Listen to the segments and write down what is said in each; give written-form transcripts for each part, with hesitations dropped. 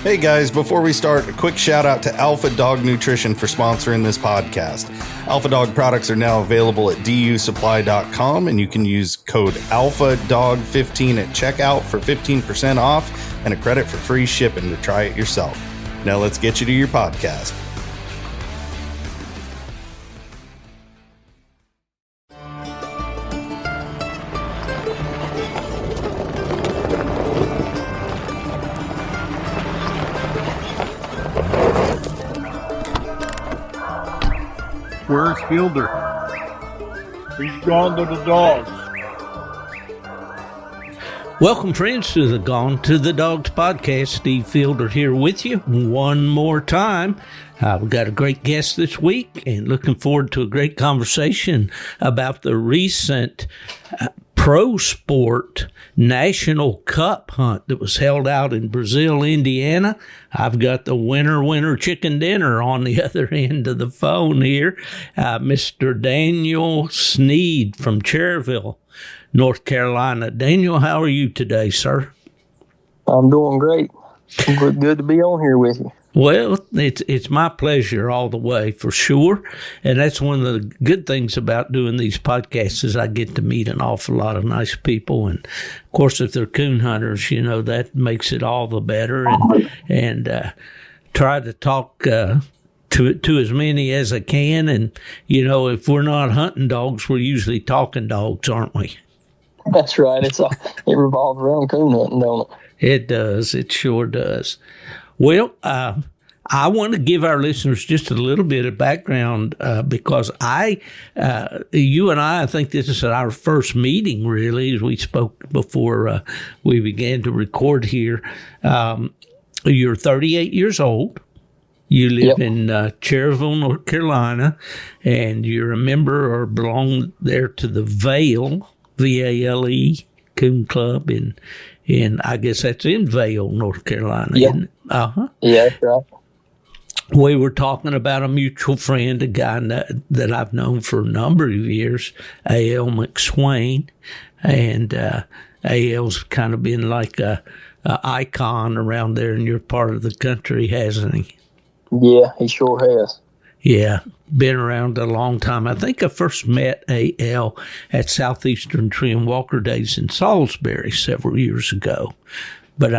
Hey guys, before we start, a quick shout out to Alpha Dog Nutrition for sponsoring this podcast. Alpha Dog products are now available at dusupply.com, and you can use code ALPHADOG15 at checkout for 15% off and a credit for free shipping to try it yourself. Now let's get you to your podcast. Where's Fielder? He's gone to the dogs. Welcome, friends, to the Gone to the Dogs podcast. Steve Fielder here with you one more time. We've got a great guest this week and looking forward to a great conversation about the recent ProSport National Cup hunt that was held out in Brazil, Indiana. I've got the winner chicken dinner on the other end of the phone here. Mr. Daniel Sneed from Cherryville, North Carolina. Daniel, how are you today, sir? I'm doing great. Good to be on here with you. Well, it's my pleasure all the way, for sure. And that's one of the good things about doing these podcasts is I get to meet an awful lot of nice people. And, of course, if they're coon hunters, you know, that makes it all the better. And try to talk to as many as I can. And, you know, if we're not hunting dogs, we're usually talking dogs, aren't we? That's right. It revolves around coon hunting, don't it? It does. It sure does. Well, I want to give our listeners just a little bit of background because you and I think this is our first meeting, really, as we spoke before we began to record here. You're 38 years old. You live in Cherryville, North Carolina, and you're a member or belong there to the Vale, V-A-L-E, Coon Club in I guess that's in Vale, North Carolina. Yeah. Uh-huh. Yeah, that's right. We were talking about a mutual friend, a guy that I've known for a number of years, A.L. McSwain, and A.L.'s kind of been like a icon around there in your part of the country, hasn't he? Yeah, he sure has. Yeah, been around a long time. I think I first met A.L. at Southeastern Tree and Walker Days in Salisbury several years ago. But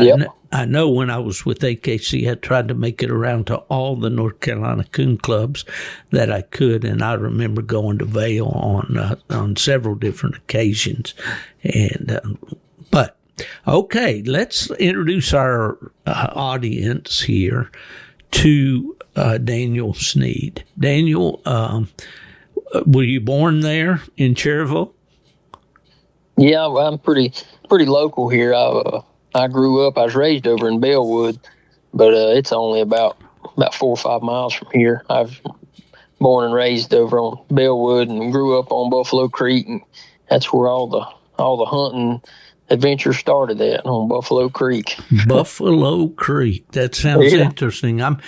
I know when I was with AKC, I tried to make it around to all the North Carolina coon clubs that I could, and I remember going to Vale on several different occasions. And but okay, let's introduce our audience here to Daniel Sneed. Daniel, were you born there in Cherryville? Yeah, I'm pretty local here. I grew up. I was raised over in Bellwood, but it's only about 4 or 5 miles from here. I was born and raised over on Bellwood and grew up on Buffalo Creek, and that's where all the hunting adventure started at, on Buffalo Creek. Buffalo Creek. That sounds interesting. Back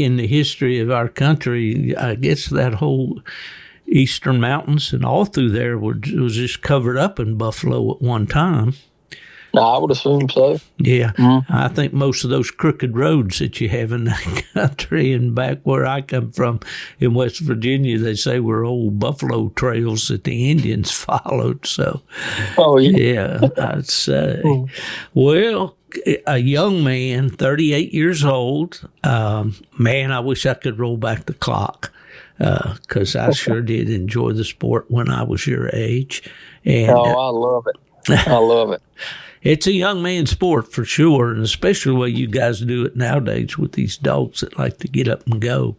in the history of our country, I guess that whole eastern mountains and all through there was just covered up in buffalo at one time. I would assume so. Yeah. Mm-hmm. I think most of those crooked roads that you have in that country, and back where I come from in West Virginia, they say were old buffalo trails that the Indians followed. So, yeah, I'd say. Well, a young man, 38 years old, man, I wish I could roll back the clock because I sure did enjoy the sport when I was your age. And, I love it. I love it. It's a young man's sport for sure, and especially the way you guys do it nowadays with these dogs that like to get up and go.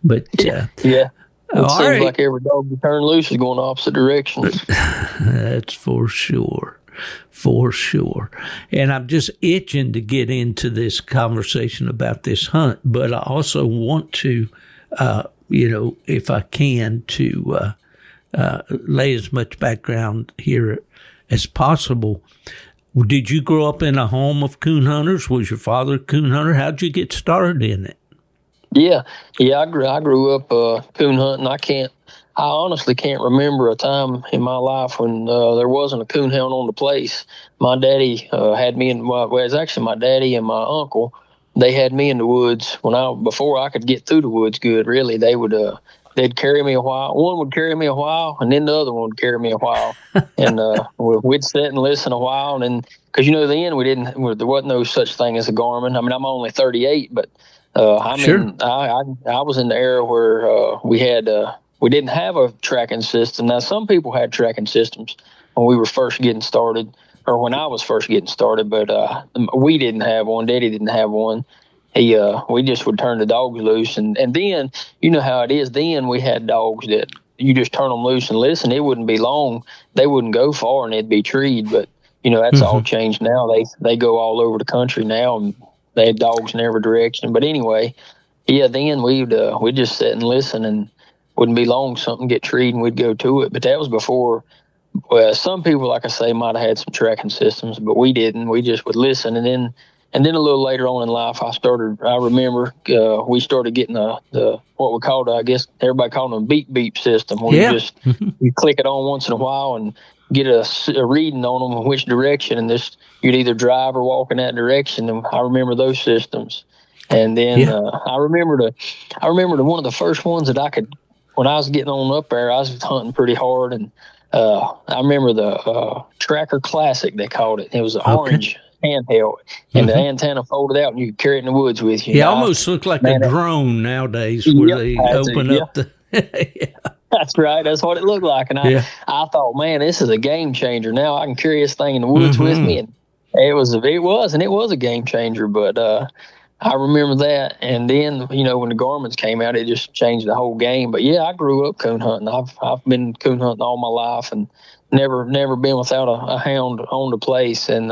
But yeah, it seems like every dog you turn loose is going opposite directions. That's for sure. For sure. And I'm just itching to get into this conversation about this hunt, but I also want to, if I can, to lay as much background here as possible. Did you grow up in a home of coon hunters? Was your father a coon hunter? How'd you get started in it? Yeah. I grew up coon hunting. I can't honestly can't remember a time in my life when there wasn't a coon hound on the place. My daddy had me in. Well, it was actually my daddy and my uncle. They had me in the woods before I could get through the woods good. Really, they'd carry me a while. One would carry me a while, and then the other one would carry me a while, and we'd sit and listen a while. And then, because then there wasn't no such thing as a Garmin. I mean, I'm only 38, but Sure. I was in the era where we didn't have a tracking system. Now, some people had tracking systems when we were first getting started, or when I was first getting started, but we didn't have one. Daddy didn't have one. We just would turn the dogs loose, and then you know how it is. Then we had dogs that you just turn them loose and listen. It wouldn't be long. They wouldn't go far, and they'd be treed. But that's all changed now. They go all over the country now, and they had dogs in every direction. But anyway, then we'd just sit and listen, and wouldn't be long something get treed, and we'd go to it. But that was before. Well, some people, like I say, might have had some tracking systems, but we didn't. We just would listen, and then a little later on in life, I remember we started getting the what we called, I guess everybody called them, beep beep system, where you click it on once in a while and get a reading on them in which direction, and you'd either drive or walk in that direction. And I remember those systems. And then I remember one of the first ones that I could, when I was getting on up there, I was hunting pretty hard, and I remember the Tracker Classic, they called it. It was an orange handheld, and the antenna folded out, and you could carry it in the woods with you. It almost looked like a drone nowadays, where they open up the. That's right. That's what it looked like, and I thought, man, this is a game changer. Now I can carry this thing in the woods with me, and it was a game changer. But I remember that, and then when the Garmin's came out, it just changed the whole game. But yeah, I grew up coon hunting. I've been coon hunting all my life, and never been without a hound on the place. And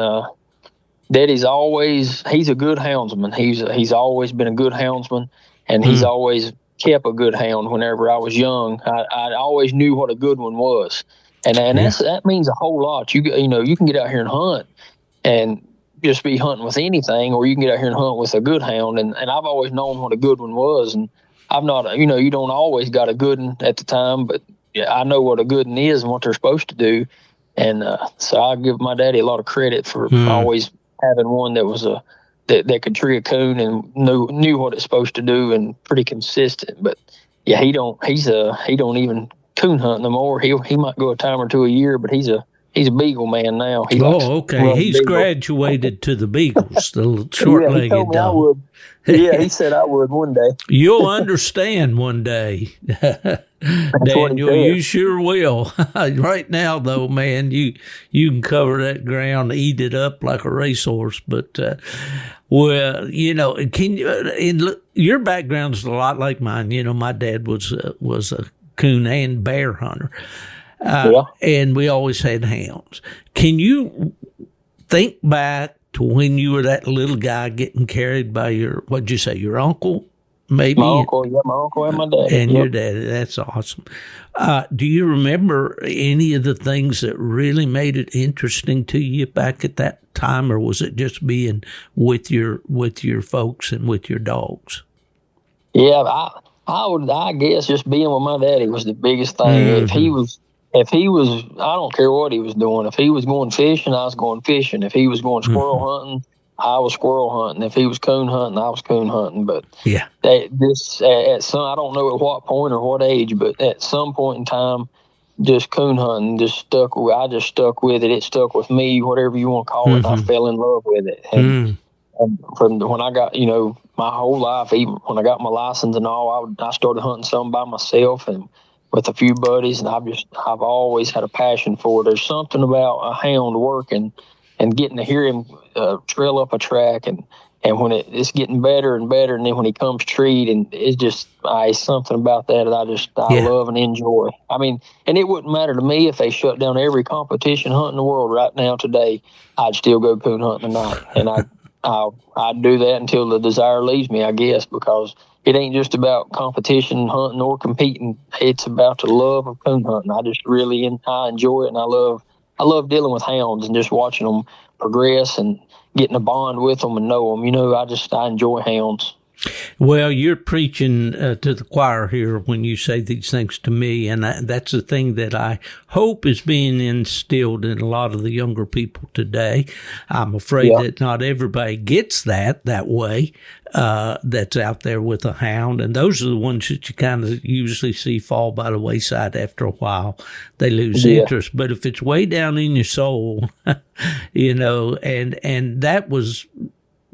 Daddy's he's a good houndsman. He's always been a good houndsman, and he's always kept a good hound. Whenever I was young, I always knew what a good one was, and that means a whole lot. You can get out here and hunt, and just be hunting with anything, or you can get out here and hunt with a good hound. And I've always known what a good one was. And I've not, you don't always got a good one at the time, but I know what a good one is and what they're supposed to do. And so I give my daddy a lot of credit for always having one that was that could tree a coon and knew what it's supposed to do, and pretty consistent. But yeah, he don't even coon hunt no more. He might go a time or two a year, but he's a beagle man now. He's graduated to the beagles, the short-legged dog. He said I would one day. You'll understand one day, Daniel. You sure will. Right now, though, man, you can cover that ground, eat it up like a racehorse. But can you? Your background's a lot like mine. My dad was a coon and bear hunter. And we always had hounds. Can you think back to when you were that little guy getting carried by what'd you say, your uncle, maybe? My uncle and my dad. And your daddy. That's awesome. Do you remember any of the things that really made it interesting to you back at that time, or was it just being with your folks and with your dogs? Yeah, I guess just being with my daddy was the biggest thing. If he was, I don't care what he was doing. If he was going fishing, I was going fishing. If he was going squirrel hunting, I was squirrel hunting. If he was coon hunting, I was coon hunting. But I don't know at what point or what age, but at some point in time, just coon hunting I just stuck with it. It stuck with me, whatever you want to call it. And I fell in love with it. And from when I got, my whole life, even when I got my license and all, I started hunting some by myself and with a few buddies, and I've always had a passion for it. There's something about a hound working and getting to hear him trail up a track, and when it's getting better and better, and then when he comes treed, and it's just something about that I love and enjoy. I mean, and it wouldn't matter to me if they shut down every competition hunt in the world right now today. I'd still go coon hunting tonight, and I'd do that until the desire leaves me, I guess, because it ain't just about competition hunting or competing. It's about the love of coon hunting. I just really I enjoy it, and I love dealing with hounds and just watching them progress and getting a bond with them and know them. I enjoy hounds. Well, you're preaching to the choir here when you say these things to me, and that's the thing that I hope is being instilled in a lot of the younger people today. I'm afraid that not everybody gets that way, that's out there with a hound, and those are the ones that you kind of usually see fall by the wayside after a while. They lose interest. But if it's way down in your soul, and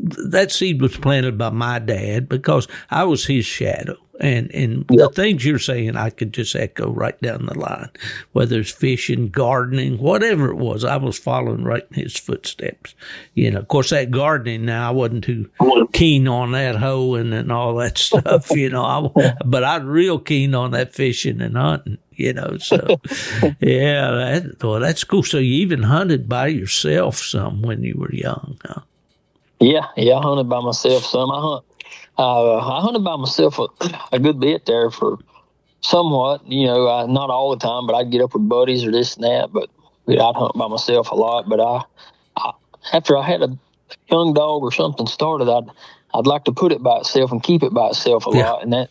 that seed was planted by my dad because I was his shadow. And the things you're saying, I could just echo right down the line, whether it's fishing, gardening, whatever it was, I was following right in his footsteps. Of course, that gardening now, I wasn't too keen on that hoeing and all that stuff, but I was real keen on that fishing and hunting. So that's cool. So you even hunted by yourself some when you were young, huh? Yeah, I hunted by myself some. I hunted by myself a good bit there for somewhat, not all the time, but I'd get up with buddies or this and that, but I'd hunt by myself a lot. But I after I had a young dog or something started, I'd like to put it by itself and keep it by itself a lot. And that,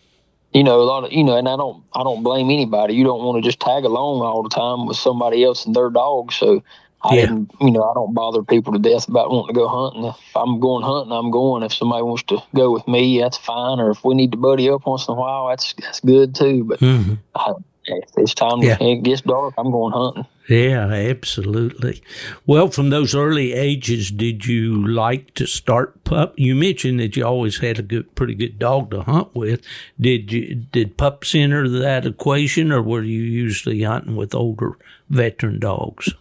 a lot of, and I don't blame anybody. You don't want to just tag along all the time with somebody else and their dog. So I didn't, I don't bother people to death about wanting to go hunting. If I'm going hunting, I'm going. If somebody wants to go with me, that's fine. Or if we need to buddy up once in a while, that's good too. But if it's time it gets dark, I'm going hunting. Yeah, absolutely. Well, from those early ages, did you like to start pup? You mentioned that you always had a pretty good dog to hunt with. Did pups enter that equation, or were you usually hunting with older veteran dogs?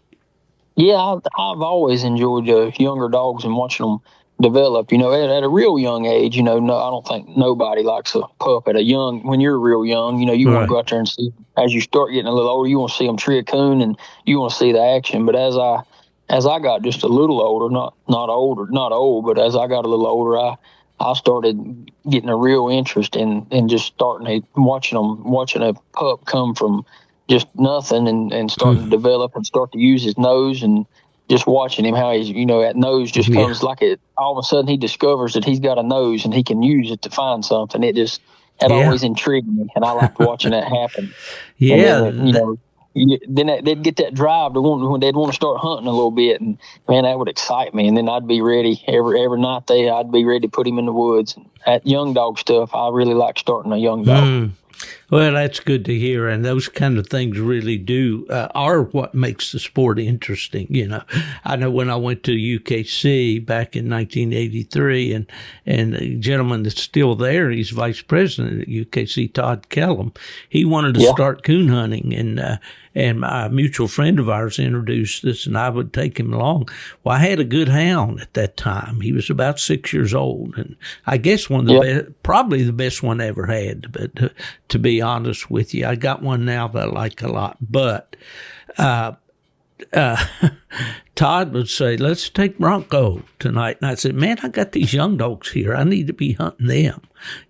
Yeah, I've always enjoyed younger dogs and watching them develop. At a real young age, no, I don't think nobody likes a pup when you're real young. You want to go out there and see. As you start getting a little older, you want to see them tree a coon and you want to see the action. But as I got just a little older, not old, but as I got a little older, I started getting a real interest in just watching a pup come from just nothing and starting to develop and start to use his nose, and just watching him how he's, that nose just comes like it. All of a sudden he discovers that he's got a nose and he can use it to find something. It always intrigued me, and I liked watching that happen. Yeah. Then they'd get that drive to when they'd want to start hunting a little bit, and man, that would excite me. And then I'd be ready every night. I'd be ready to put him in the woods. And that young dog stuff, I really like starting a young dog. Well, that's good to hear, and those kind of things really are what makes the sport interesting. I know when I went to UKC back in 1983, and the gentleman that's still there, he's vice president at UKC, Todd Kellum. He wanted to start coon hunting, and a mutual friend of ours introduced us, and I would take him along. Well, I had a good hound at that time. He was about 6 years old, and I guess one of the best, probably the best one I ever had. But to be honest with you, I got one now that I like a lot. But Todd would say, "Let's take Bronco tonight." And I said, "Man, I got these young dogs here. I need to be hunting them."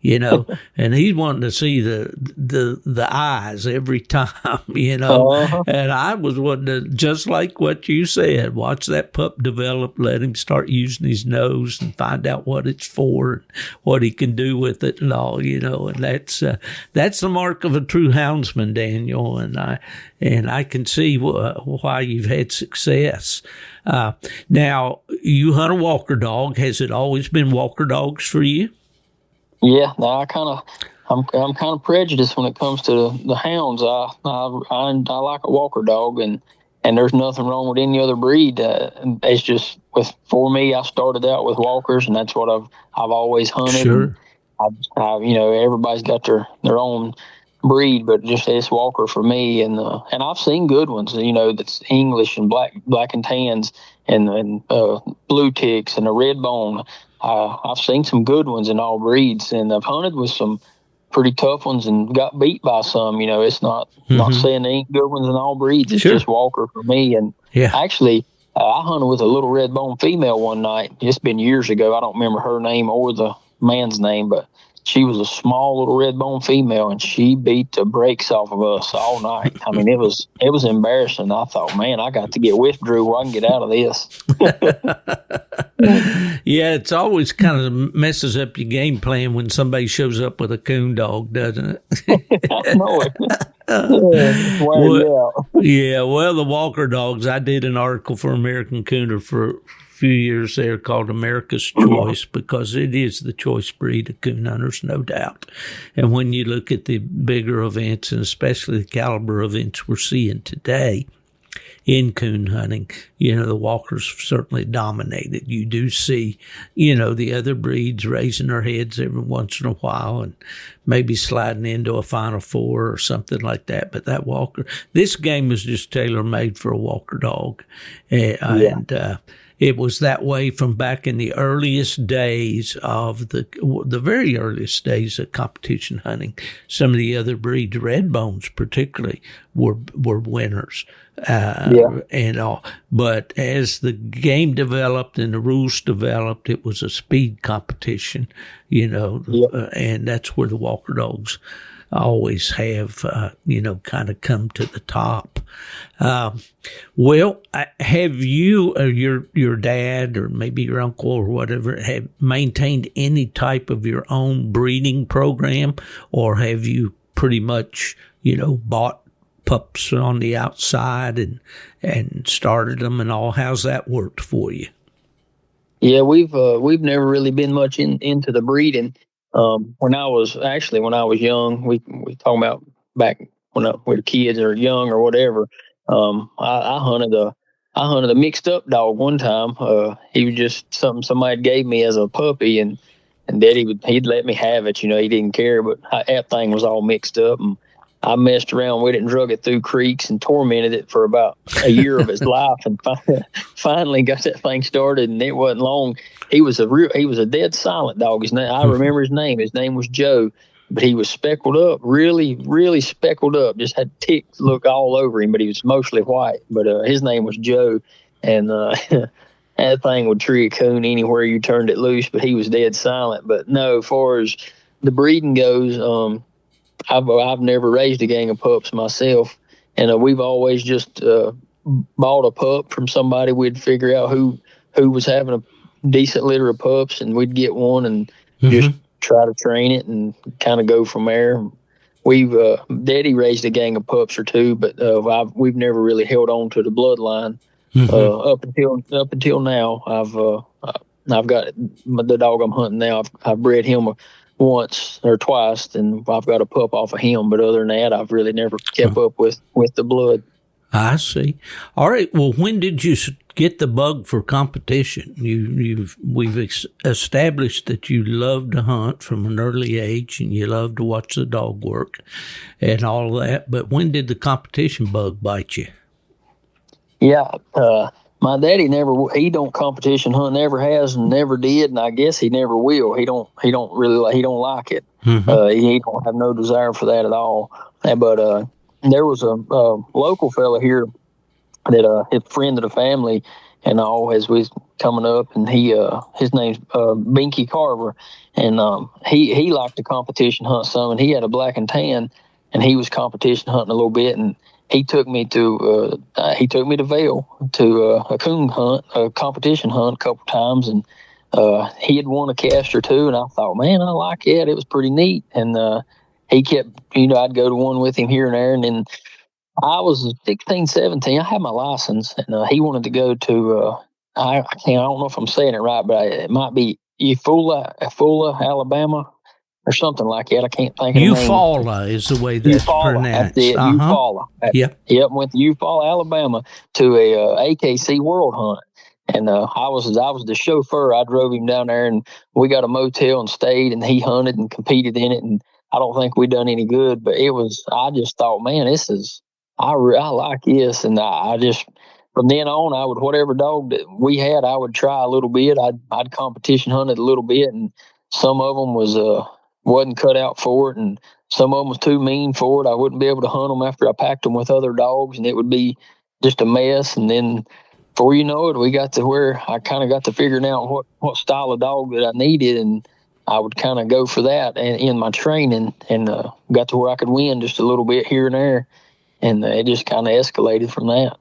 And he wanted to see the eyes every time, and I was wanting to, just like what you said, watch that pup develop, let him start using his nose and find out what it's for, and what he can do with it and all, and that's the mark of a true houndsman, Daniel, and I can see why you've had success. Now, you hunt a walker dog. Has it always been walker dogs for you? Yeah, no, I'm kind of prejudiced when it comes to the hounds. I like a walker dog, and there's nothing wrong with any other breed. It's just for me, I started out with walkers, and that's what I've always hunted. Sure. Everybody's got their own breed, but just it's walker for me. And I've seen good ones, that's English and black and tans and blue ticks and a red bone. I've seen some good ones in all breeds, and I've hunted with some pretty tough ones and got beat by some. It's not saying there ain't good ones in all breeds. It's just walker for me. And actually, I hunted with a little red bone female one night. It's been years ago. I don't remember her name or the man's name, but she was a small little red bone female, and she beat the brakes off of us all night. I mean, it was embarrassing. I thought, man, I got to get withdrew where I can get out of this. Yeah, it's always kind of messes up your game plan when somebody shows up with a coon dog, doesn't it? I know it. Well, yeah, well, the Walker dogs, I did an article for American Cooner for a few years there called America's Choice, because it is the choice breed of coon hunters, no doubt. And when you look at the bigger events, and especially the caliber events we're seeing today in coon hunting, the Walkers certainly dominated. You do see, the other breeds raising their heads every once in a while and maybe sliding into a Final Four or something like that. But that Walker, this game was just tailor-made for a Walker dog. And it was that way from back in the earliest days of the very earliest days of competition hunting. Some of the other breeds, red bones particularly, were winners. And all. But as the game developed and the rules developed, it was a speed competition, and that's where the Walker dogs always have, kind of come to the top. Well, have you or your dad or maybe your uncle or whatever have maintained any type of your own breeding program, or have you pretty much, bought pups on the outside and started them and all? How's that worked for you? Yeah, we've never really been much into the breeding. When I was young, we talking about back when we were kids or young or whatever. I hunted a mixed up dog one time. He was just something somebody gave me as a puppy, and Daddy he'd let me have it. He didn't care, but that thing was all mixed up, and I messed around with it and drug it through creeks and tormented it for about a year of its life, and finally got that thing started. And it wasn't long. He was a dead silent dog. His name, I remember his name. His name was Joe, but he was speckled up, really, really speckled up. Just had ticks look all over him, but he was mostly white. But his name was Joe, and that thing would tree a coon anywhere you turned it loose. But he was dead silent. But no, as far as the breeding goes, I've never raised a gang of pups myself, and we've always just bought a pup from somebody. We'd figure out who was having a decent litter of pups, and we'd get one and just try to train it and kind of go from there. We've Daddy raised a gang of pups or two, but we've never really held on to the bloodline up until now. I've got the dog I'm hunting now. I've bred him once or twice, and I've got a pup off of him. But other than that, I've really never kept up with the blood. I see. All right. Well, when did you get the bug for competition? We've established that you love to hunt from an early age, and you love to watch the dog work and all of that. But when did the competition bug bite you? Yeah. My daddy he don't competition hunt, never has and never did, and I guess he never will. He don't like it. He don't have no desire for that at all. But there was a local fella here that his friend of the family and all, as we was coming up, and his name's Binky Carver, and he liked to competition hunt some, and he had a black and tan, and he was competition hunting a little bit, and he took me to Vail to a coon hunt, a competition hunt a couple times, and he had won a cast or two, and I thought, man, I like it. It was pretty neat, and he kept, I'd go to one with him here and there, and then I was 16, 17. I had my license, and he wanted to go to I don't know if I'm saying it right, but it might be Eufaula, Alabama, or something like that. I can't think of the name. Eufaula is the way that's pronounced. That's it, Eufaula. Yep, went to Eufaula, Alabama to a AKC World Hunt. And I was the chauffeur. I drove him down there, and we got a motel and stayed, and he hunted and competed in it. And I don't think we done any good, but I just thought, man, I like this. And I just, from then on, I would, whatever dog that we had, I would try a little bit. I'd competition hunted a little bit, and some of them wasn't cut out for it, and some of them was too mean for it. I wouldn't be able to hunt them after I packed them with other dogs, and it would be just a mess. And then before you know it, we got to where I kind of got to figuring out what style of dog that I needed, and I would kind of go for that in my training, and got to where I could win just a little bit here and there, and it just kind of escalated from that.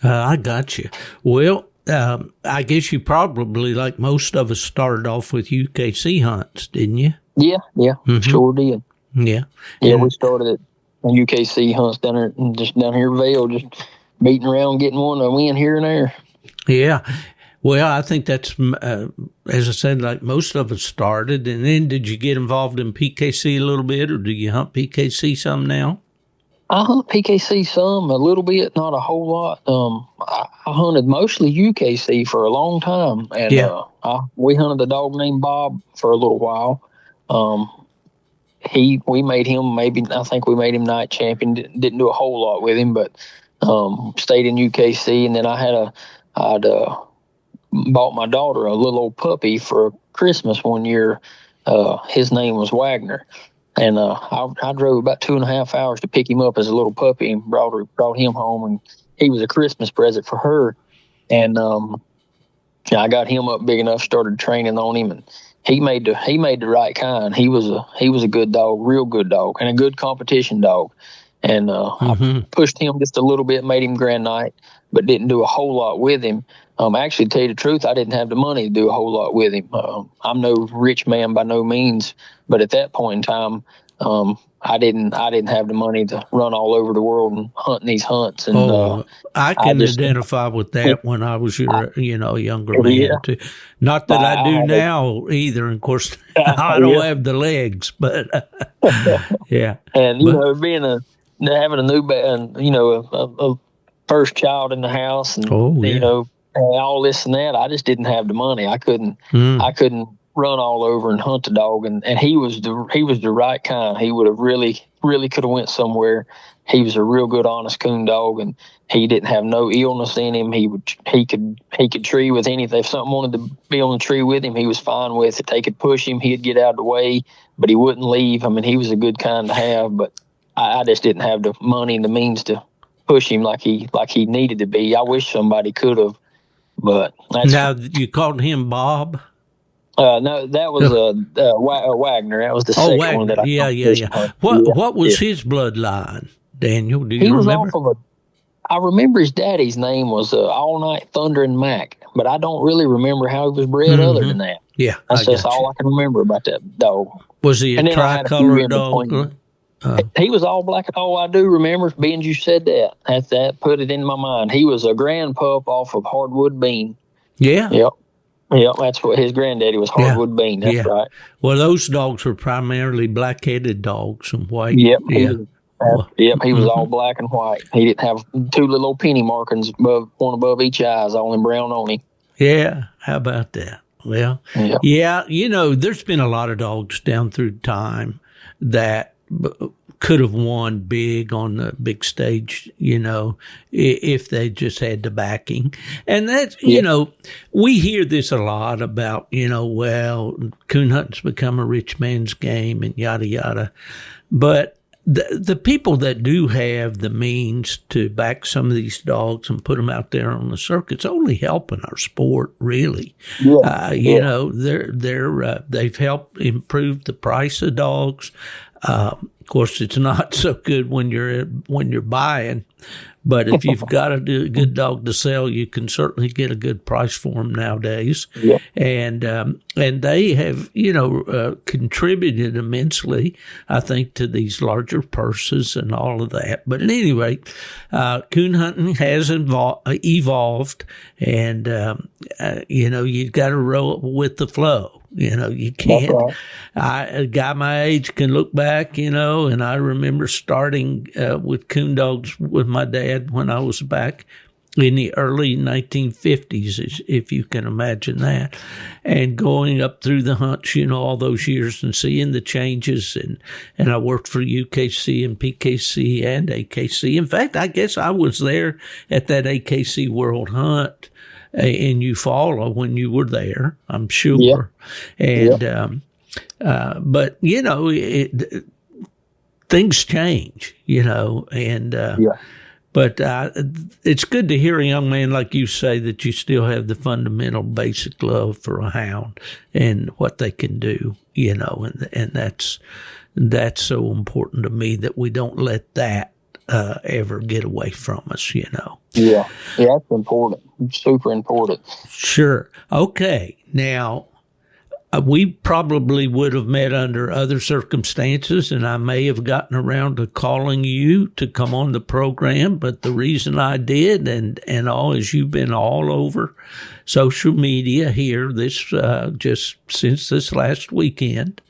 I got you. Well, I guess you probably, like most of us, started off with UKC hunts, didn't you? Yeah, sure did. Yeah. Yeah, we started at UKC hunts down here in Vail, just beating around, getting one a win here and there. Yeah. Well, I think that's, as I said, like most of us started. And then did you get involved in PKC a little bit, or do you hunt PKC some now? I hunt PKC some, a little bit, not a whole lot. I hunted mostly UKC for a long time, and we hunted a dog named Bob for a little while. We made him I think we made him night champion. Didn't do a whole lot with him, but stayed in UKC. And then I'd bought my daughter a little old puppy for Christmas one year. His name was Wagner. And I drove about 2.5 hours to pick him up as a little puppy and brought him home. And he was a Christmas present for her. And I got him up big enough, started training on him, and he made the right kind. He was a good dog, real good dog, and a good competition dog. And I pushed him just a little bit, made him Grand Night, but didn't do a whole lot with him. Actually, to tell you the truth, I didn't have the money to do a whole lot with him. I'm no rich man by no means, but at that point in time, I didn't have the money to run all over the world and hunting these hunts. And I can identify with that when I was a younger man too. Not that I do now either. And of course, I don't have the legs, but yeah. And having a new a first child in the house, and all this and that, I just didn't have the money. I couldn't run all over and hunt the dog, and he was the right kind. He would have really could have went somewhere. He was a real good, honest coon dog, and he didn't have no illness in him. He could tree with anything. If something wanted to be on the tree with him, he was fine with it. They could push him, he'd get out of the way, but he wouldn't leave. I mean, he was a good kind to have, but I just didn't have the money and the means to push him like he needed to be. I wish somebody could have, but now you called him Bob. No, that was Wagner. That was the second one that I. Yeah. What was his bloodline, Daniel? Do you remember? I remember his daddy's name was All Night Thundering Mac, but I don't really remember how he was bred other than that. Yeah, that's all I can remember about that dog. Was he a tricolor dog? He was all black. All I do remember, being you said that, that put it in my mind. He was a grand pup off of Hardwood Bean. Yeah. Yep, that's what his granddaddy was, Hardwood Bean. That's right. Well, those dogs were primarily black-headed dogs and white. Yep. He was all black and white. He didn't have two little old penny markings one above each eye, all in brown on him. Yeah, how about that? Well, yeah, there's been a lot of dogs down through time that could have won big on the big stage, if they just had the backing. And that's, we hear this a lot about, coon hunting's become a rich man's game and yada, yada. But the people that do have the means to back some of these dogs and put them out there on the circuit's only helping our sport, really. They've helped improve the price of dogs. Of course, it's not so good when you're buying, but if you've got a good dog to sell, you can certainly get a good price for them nowadays. Yeah. And they have contributed immensely, I think, to these larger purses and all of that. But at any rate, coon hunting has evolved, and you've got to roll with the flow. You can't. A guy my age can look back, and I remember starting with coon dogs with my dad when I was back in the early 1950s, if you can imagine that, and going up through the hunts, all those years and seeing the changes. And I worked for UKC and PKC and AKC. In fact, I guess I was there at that AKC World Hunt in Eufaula when you were there, I'm sure. Yeah. And, but things change, and, But it's good to hear a young man like you say that you still have the fundamental basic love for a hound and what they can do, and that's so important to me that we don't let that ever get away from us, Yeah, that's important. Super important. Sure. Okay. Now, we probably would have met under other circumstances, and I may have gotten around to calling you to come on the program. But the reason I did, and all, is you've been all over social media here just since this last weekend,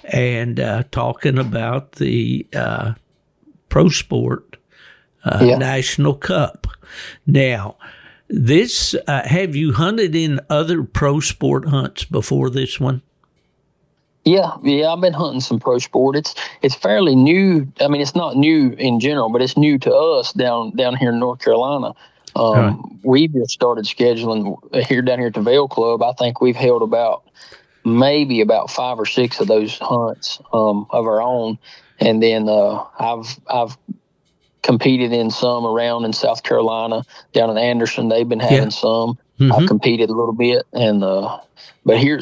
and talking about the ProSport National Cup. Now, this have you hunted in other ProSport hunts before this one? Yeah, I've been hunting some ProSport. It's fairly new. I mean, it's not new in general, but it's new to us down here in North Carolina. Right. We just started scheduling down here at the Vale Club. I think we've held maybe about 5 or 6 of those hunts of our own, and then I've competed in some around in South Carolina, down in Anderson. They've been having some. Mm-hmm. I've competed a little bit, and but here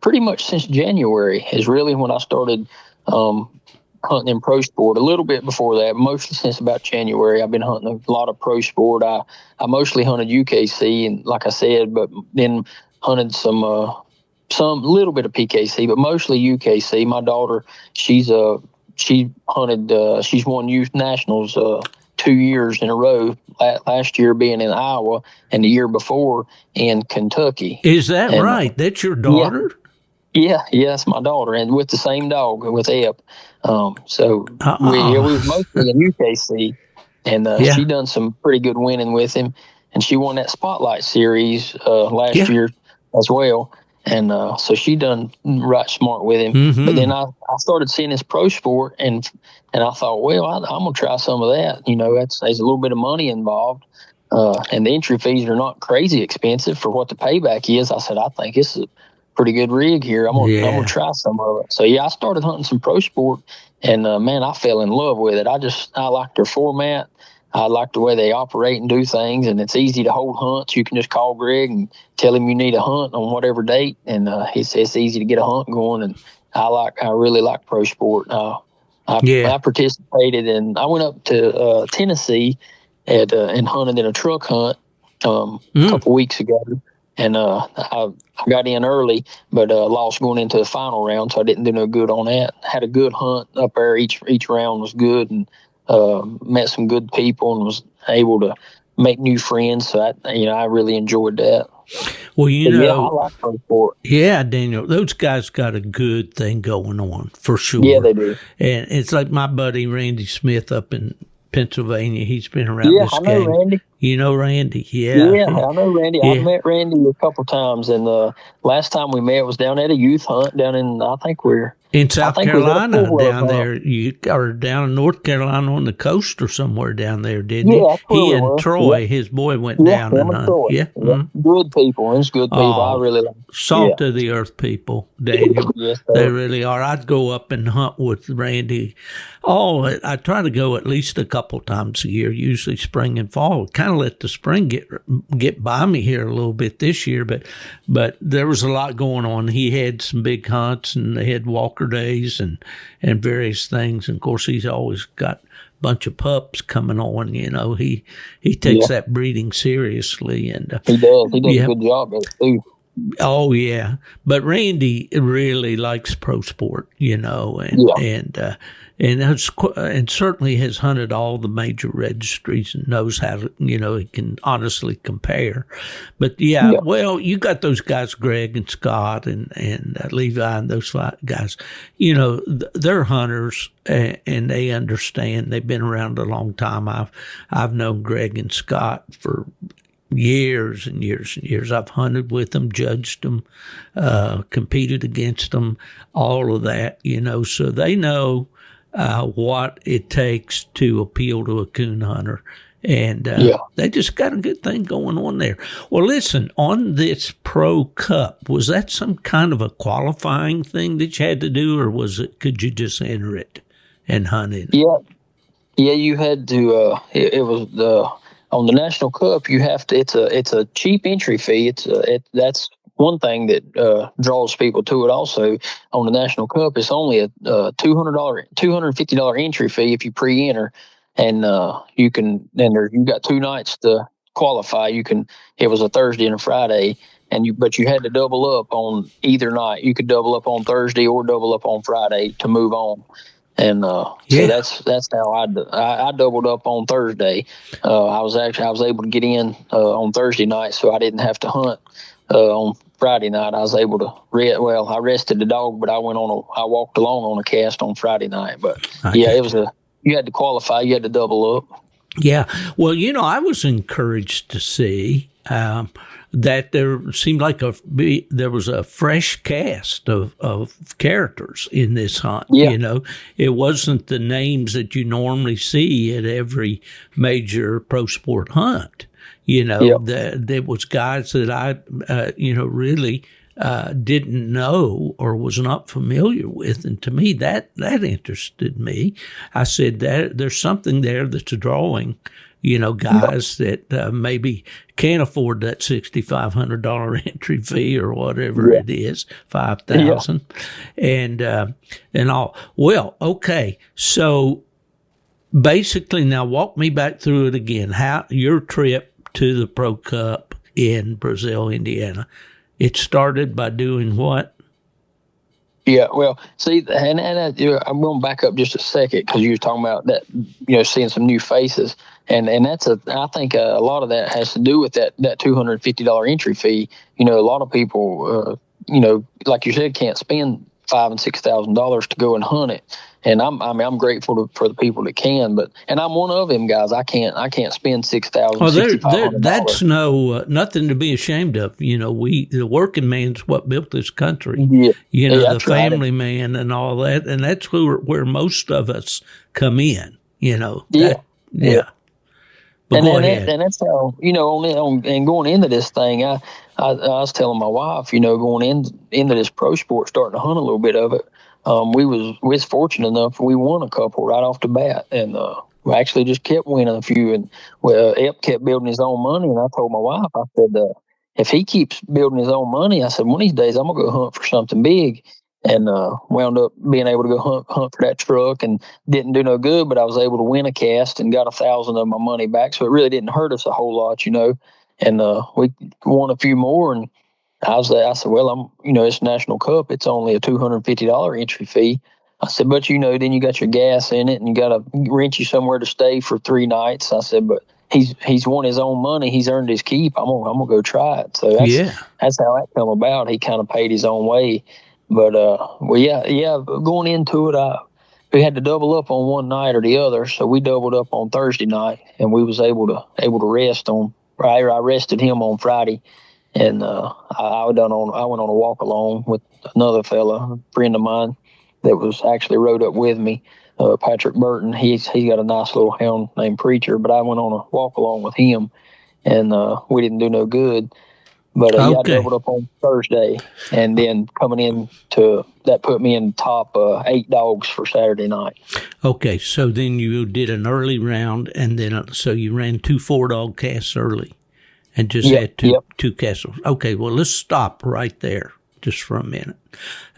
pretty much since January is really when I started hunting in ProSport. A little bit before that, mostly since about January, I've been hunting a lot of ProSport. I mostly hunted UKC, and like I said, but then hunted some little bit of PKC, but mostly UKC. My daughter, she hunted. She's won youth nationals 2 years in a row. Last year being in Iowa, and the year before in Kentucky. Is that right? That's your daughter? Yeah, that's my daughter, and with the same dog, with Epp. We was mostly in UKC, and she done some pretty good winning with him, and she won that Spotlight Series last year as well. And so she done right smart with him. Mm-hmm. But then I started seeing this ProSport, and I thought, well, I'm going to try some of that. There's a little bit of money involved, and the entry fees are not crazy expensive for what the payback is. I said, I think this is a pretty good rig here. I'm gonna try some of it. So I started hunting some ProSport, and man, I fell in love with it. I liked their format. I like the way they operate and do things, and it's easy to hold hunts. You can just call Greg and tell him you need a hunt on whatever date, and it's easy to get a hunt going. And I really like ProSport. I participated in. I went up to Tennessee and hunted in a truck hunt a couple weeks ago, and I got in early, but lost going into the final round, so I didn't do no good on that. Had a good hunt up there. Each round was good, and met some good people, and was able to make new friends. So I really enjoyed that. Well, I like ProSport. Yeah, Daniel, those guys got a good thing going on for sure. Yeah, they do. And it's like my buddy Randy Smith up in Pennsylvania. He's been around this game. Yeah, I know Randy. You know Randy? Yeah. Yeah, I know Randy. Yeah. I've met Randy a couple times, and last time we met was down at a youth hunt down in, I think we're in South Carolina, down there. You are down in North Carolina on the coast or somewhere down there, didn't he? Yeah, he and Troy, his boy, went down and hunted. Yeah. Mm-hmm. Good people. It's good people. I really like salt of the earth people, Daniel. Yes, they really are. I'd go up and hunt with Randy. I try to go at least a couple times a year, usually spring and fall. Kind of let the spring get by me here a little bit this year, but there was a lot going on. He had some big hunts, and they had walker days and various things. And of course, he's always got a bunch of pups coming on. He takes that breeding seriously, and he does. He does a good job at it too. Oh yeah, but Randy really likes ProSport, and certainly has hunted all the major registries and knows how to, he can honestly compare. But well, you got those guys, Greg and Scott and Levi and those guys, they're hunters and they understand. They've been around a long time. I've known Greg and Scott for years and years and years. I've hunted with them, judged them, competed against them, all of that, so they know what it takes to appeal to a coon hunter. And they just got a good thing going on there. Well, listen, on this Pro Cup, was that some kind of a qualifying thing that you had to do, or could you just enter it and hunt in it? Yeah. Yeah, you had to. It was the on the National Cup. You have to. It's a cheap entry fee. That's one thing that draws people to it. Also, on the National Cup, it's only a $250 entry fee if you pre-enter, and you can. And you got 2 nights to qualify. You can. It was a Thursday and a Friday, but you had to double up on either night. You could double up on Thursday or double up on Friday to move on. And so that's how I doubled up on Thursday. I was able to get in on Thursday night, so I didn't have to hunt on Friday night. I was able to I rested the dog, but I walked along on a cast on Friday night. But you had to qualify, you had to double up. Yeah. Well, I was encouraged to see that there seemed like there was a fresh cast of characters in this hunt. Yeah. It wasn't the names that you normally see at every major pro sport hunt. There was guys that I, really didn't know or was not familiar with. And to me, that interested me. I said that there's something there that's drawing, guys that maybe can't afford that $6,500 entry fee or whatever it is, $5,000 and all. Well, okay. So basically now walk me back through it again. How your trip to the Pro Cup in Brazil, Indiana. It started by doing what? Yeah, well, see, and I'm going to back up just a second because you were talking about that, seeing some new faces, and I think a lot of that has to do with that $250 entry fee. A lot of people, like you said, can't spend $5,000 and $6,000 to go and hunt it. And I'm grateful for the people that can, and I'm one of them guys. I can't spend $6,000. That's nothing to be ashamed of. The working man's what built this country. Yeah. The family man and all that, and that's where most of us come in. Yeah. But go ahead. And that's how and going into this thing, I was telling my wife, going into this pro sport, starting to hunt a little bit of it. We was fortunate enough. We won a couple right off the bat, and we actually just kept winning a few. And Epp kept building his own money. And I told my wife, I said, if he keeps building his own money, I said, one of these days I'm gonna go hunt for something big. And wound up being able to go hunt for that truck, and didn't do no good. But I was able to win a cast and got 1,000 of my money back, so it really didn't hurt us a whole lot, And we won a few more, and I said, well, it's National Cup. It's only a $250 entry fee. I said, but then you got your gas in it, and you got to rent you somewhere to stay for 3 nights. I said, but he's won his own money. He's earned his keep. I'm gonna go try it. So that's how that come about. He kind of paid his own way. But going into it, we had to double up on one night or the other. So we doubled up on Thursday night, and we was able to rest on. I rested him on Friday. And I went on a walk along with another fella, a friend of mine, that was actually rode up with me, Patrick Burton. He's got a nice little hound named Preacher, but I went on a walk along with him, and we didn't do no good. But I doubled up on Thursday, and then coming in that put me in top 8 dogs for Saturday night. Okay, so then you did an early round, and then so you ran 2 4-dog casts early. And just had two castles. Okay, well, let's stop right there just for a minute.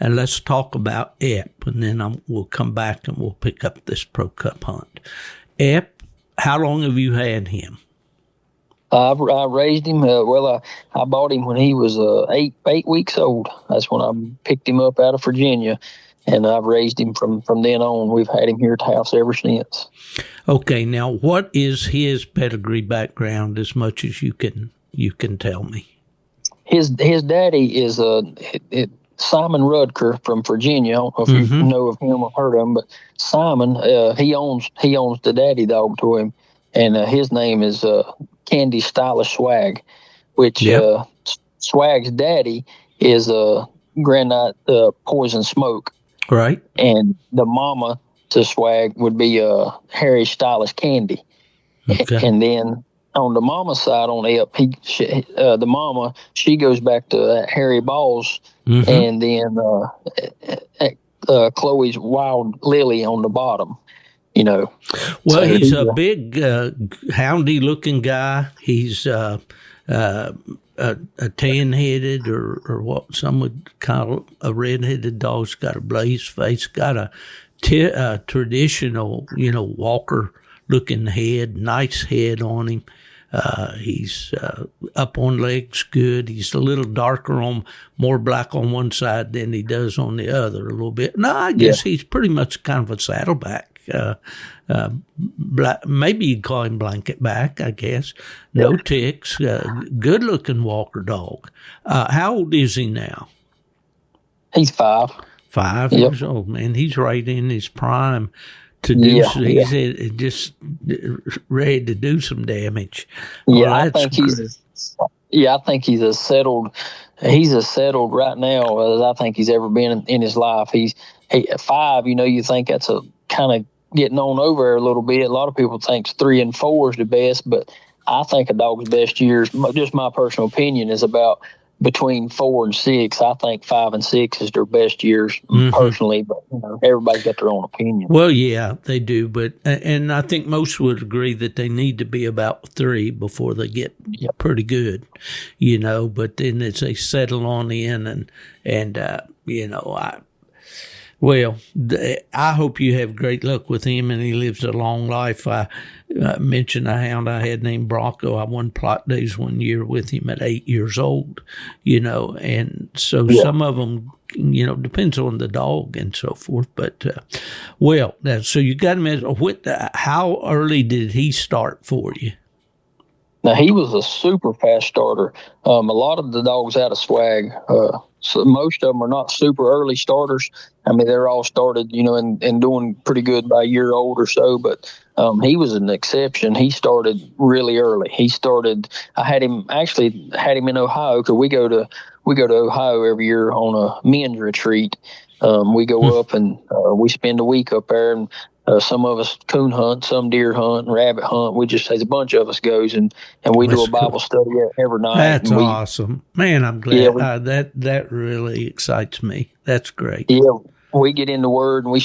And let's talk about Epp, and then we'll come back and we'll pick up this Pro Cup hunt. Epp, how long have you had him? I raised him. I bought him when he was 8 weeks old. That's when I picked him up out of Virginia, and I've raised him from then on. We've had him here at the house ever since. Okay, now what is his pedigree background, as much as you can tell me? His daddy is Simon Rudker from Virginia. I don't know if you know of him or heard of him, but Simon he owns the daddy dog to him, and his name is Candy Stylish Swag, which Swag's daddy is Granite Poison Smoke. Right. And the mama to Swag would be Harry Stylish Candy. Okay. And then on the mama side, on Epp, the mama, she goes back to Harry Balls, and then Chloe's Wild Lily on the bottom. Well, he's a big, houndy looking guy. He's a tan-headed or what some would call a red-headed dog. He's got a blazed face, got a traditional, walker-looking head, nice head on him. He's up on legs good. He's a little darker more black on one side than he does on the other a little bit. No, I guess he's pretty much kind of a saddleback. Maybe you'd call him blanket back, I guess. No ticks, good looking walker dog. How old is he now? He's 5. 5 years old, man. He's right in his prime to do. He's just ready to do some damage. Yeah, I think he's as settled. He's as settled right now as I think he's ever been in his life. He's at 5. You think that's a kind of getting on over a little bit. A lot of people think 3 and 4 is the best, but I think a dog's best years, just my personal opinion, is about between 4 and 6. I think 5 and 6 is their best years personally, but everybody's got their own opinion. Well, yeah, they do, but and I think most would agree that they need to be about 3 before they get pretty good, But then as they settle on in, I hope you have great luck with him and he lives a long life. I mentioned a hound I had named Bronco. I won plot days one year with him at 8 years old, and so some of them, depends on the dog and so forth. But, so you got him how early did he start for you? Now, he was a super fast starter. A lot of the dogs out of swag, so most of them are not super early starters. I mean, they're all started, and doing pretty good by a year old or so. But he was an exception. He started really early. I had him in Ohio because we go to Ohio every year on a men's retreat. We go up and we spend a week up there, and some of us coon hunt, some deer hunt, and rabbit hunt. There's a bunch of us goes and we do a Bible study every night. That's awesome, man. I'm glad that really excites me. That's great. Yeah, we get in the Word and we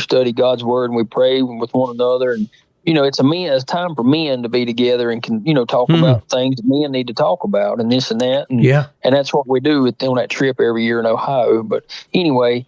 study God's Word and we pray with one another, and it's time for men to be together and can talk about things that men need to talk about and this and that, and that's what we do on that trip every year in Ohio. But anyway.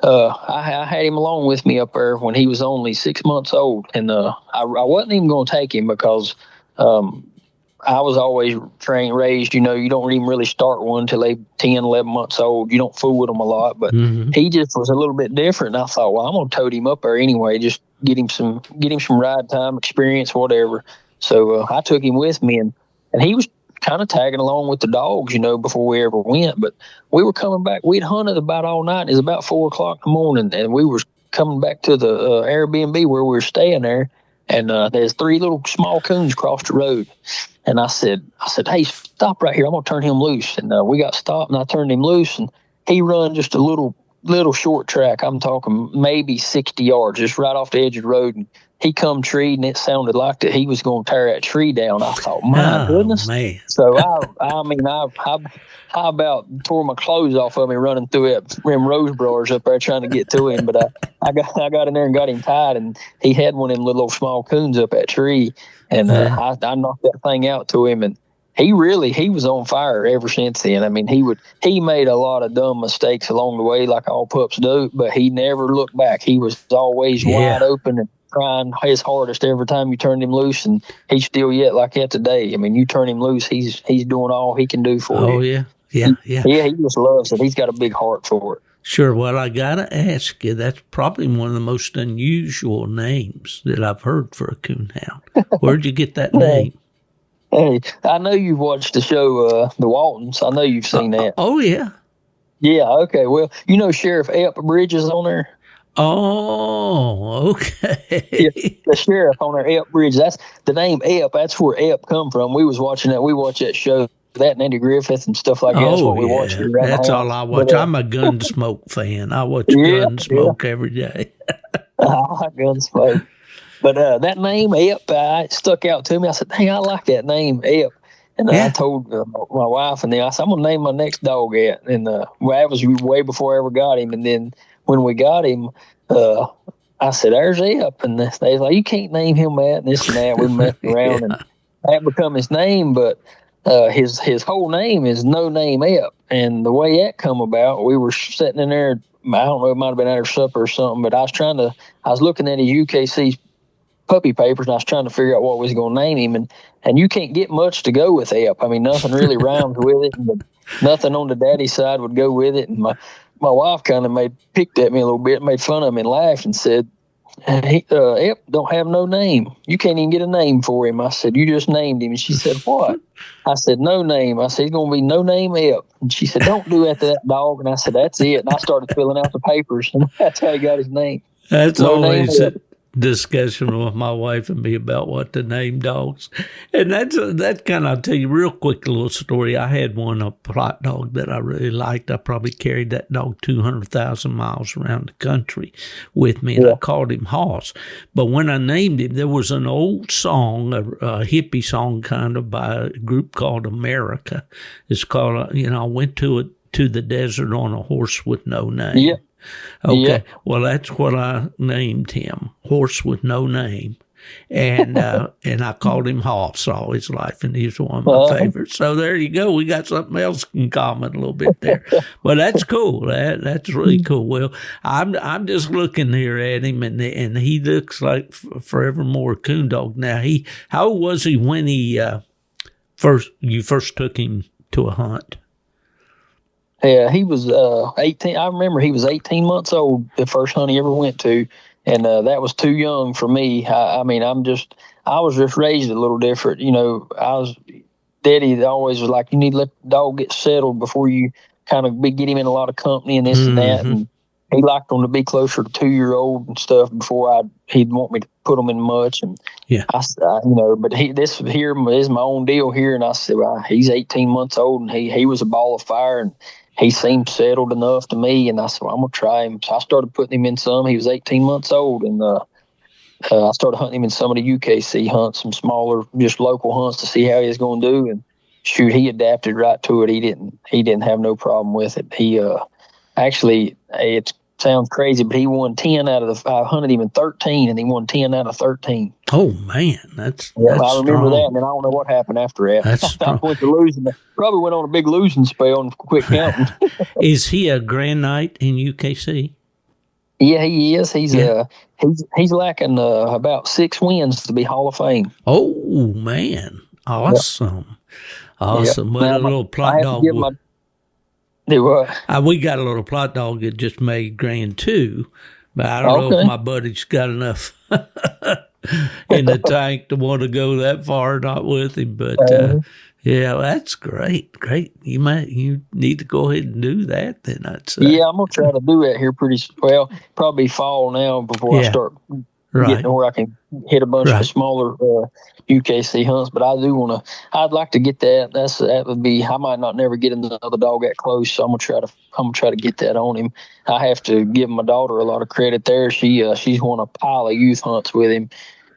I had him along with me up there when he was only 6 months old, and I wasn't even going to take him because I was always raised, you don't even really start one until they 10, 11 months old. You don't fool with them a lot, but he just was a little bit different. And I thought, well, I'm going to tote him up there anyway, just get him some ride time experience, whatever. So I took him with me, and he was kind of tagging along with the dogs, before we ever went. But we were coming back. We'd hunted about all night. It was about 4 o'clock in the morning, and we were coming back to the Airbnb where we were staying there. And there's 3 little small coons across the road. And I said, hey, stop right here. I'm going to turn him loose. And we got stopped, and I turned him loose, and he run just a little short track. I'm talking maybe 60 yards, just right off the edge of the road. And he come treed, and it sounded like that he was going to tear that tree down. I thought, my goodness. Man. So I about tore my clothes off of me running through them rose briars up there trying to get to him. But I got in there and got him tied, and he had one of them little small coons up that tree. And I knocked that thing out to him, and he was on fire ever since then. I mean, he made a lot of dumb mistakes along the way, like all pups do, but he never looked back. He was always wide open and trying his hardest every time you turned him loose, and he's still yet like that today. I mean, you turn him loose, he's doing all he can do for you. Oh, yeah. Yeah. He just loves it. He's got a big heart for it. Sure. Well, I got to ask you, that's probably one of the most unusual names that I've heard for a coonhound. Where'd you get that name? Hey, I know you've watched the show, The Waltons. I know you've seen that. Oh, yeah. Yeah, okay. Well, Sheriff Epp Bridges on there? Oh, okay. Yeah, the sheriff on there, Epp Bridges. That's the name Epp. That's where Epp come from. We was watching that. We watched that show. That and Andy Griffith and stuff like that. That's what we watch. That's all I watch. But, I'm a Gunsmoke fan. I watch Gunsmoke every day. I like Gunsmoke. But that name, Epp, stuck out to me. I said, dang, I like that name, Epp. And I told my wife, and then I said, I'm going to name my next dog Epp. And that was way before I ever got him. And then when we got him, I said, there's Epp. And they was like, you can't name him that and this and that. We messed around Yeah. and that become his name, but his whole name is No Name Epp. And the way that come about, we were sitting in there, I don't know, it might have been at our supper or something, but I was looking at his UKC's puppy papers, and I was trying to figure out what we was going to name him, and you can't get much to go with Epp. I mean, nothing really rhymes with it, and nothing on the daddy side would go with it. And my wife kind of picked at me a little bit, made fun of me, and laughed and said, Epp don't have no name. You can't even get a name for him. I said, you just named him. And she said, what? I said, No Name. I said, he's going to be No Name Epp. And she said, don't do that to that dog. And I said, that's it. And I started filling out the papers, and that's how he got his name. That's No Name always Epp. discussion with my wife and me about what to name dogs. And that kind of, I'll tell you real quick a little story. I had a plot dog that I really liked. I probably carried that dog 200,000 miles around the country with me, and I called him Hoss. But when I named him, there was an old song, a hippie song kind of, by a group called America. It's called, I went to the desert on a horse with no name. Yeah. Okay, Yep. well, that's what I named him, Horse with No Name, and I called him Hoss all his life, and he's one of my favorites. So there you go. We got something else in common a little bit there, but that's cool. That's really cool. Well, I'm just looking here at him, and he looks like forevermore coon dog. Now, how old was he when you first took him to a hunt? Yeah, he was 18. I remember he was 18 months old the first hunt he ever went to, and that was too young for me. I was just raised a little different. Daddy always was like, you need to let the dog get settled before you kind of get him in a lot of company and this and that. And he liked them to be closer to 2-year-old and stuff before he'd want me to put them in much. And but this here is my own deal here. And I said, well, he's 18 months old, and he was a ball of fire, and he seemed settled enough to me. And I said, well, I'm going to try him. So I started putting him in some. He was 18 months old, and I started hunting him in some of the UKC hunts, some smaller, just local hunts, to see how he was going to do. And shoot, he adapted right to it. He didn't have no problem with it. He actually, it sounds crazy, but he won 10 out of I hunted him in 13, and he won 10 out of 13. Oh man, that's I remember strong. that, and then I don't know what happened after that. That's I went to losing. Probably went on a big losing spell and quit counting. Is he a Grand Knight in UKC? Yeah, he is. He's lacking about 6 wins to be Hall of Fame. Oh man, awesome, awesome. Yep. Well, Now, a little plot dog. Do what? We got a little plot dog that just made Grand 2, but I don't know if my buddy's got enough in the tank to want to go that far. Not with him, but yeah, that's great. You need to go ahead and do that. Then I'd say. Yeah, I'm gonna try to do that here probably fall now before I start getting where I can hit a bunch of smaller UKC hunts. But I do want to. I'd like to get that. That would be. I might not never get another dog that close, so I'm gonna try to get that on him. I have to give my daughter a lot of credit there. She's won a pile of youth hunts with him.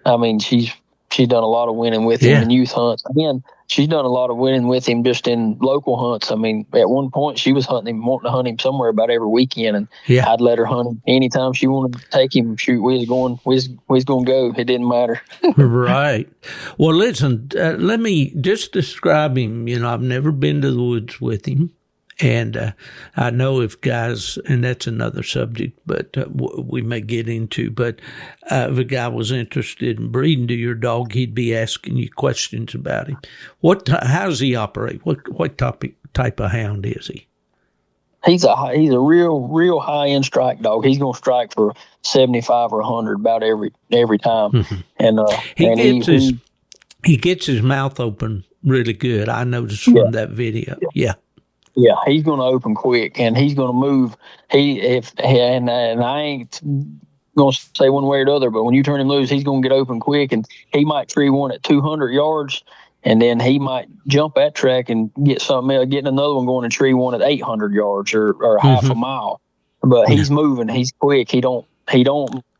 I mean, she's done a lot of winning with him in youth hunts. Again, she's done a lot of winning with him just in local hunts. I mean, at one point she was wanting to hunt him somewhere about every weekend, and I'd let her hunt him anytime she wanted to take him. Shoot, we was going to go. It didn't matter. Right. Well, listen, let me just describe him. I've never been to the woods with him. And I know if guys, and that's another subject, but we may get into, but if a guy was interested in breeding to your dog, he'd be asking you questions about him. How does he operate? What type of hound is he? He's a real high end strike dog. He's going to strike for 75 or 100 about every time. Mm-hmm. And he gets his mouth open really good. I noticed from that video. Yeah. Yeah, he's going to open quick, and he's going to move. And I ain't going to say one way or the other, but when you turn him loose, he's going to get open quick, and he might tree one at 200 yards, and then he might jump that track and get something else, getting another one going and tree one at 800 yards or half a mile. But he's moving, he's quick. He don't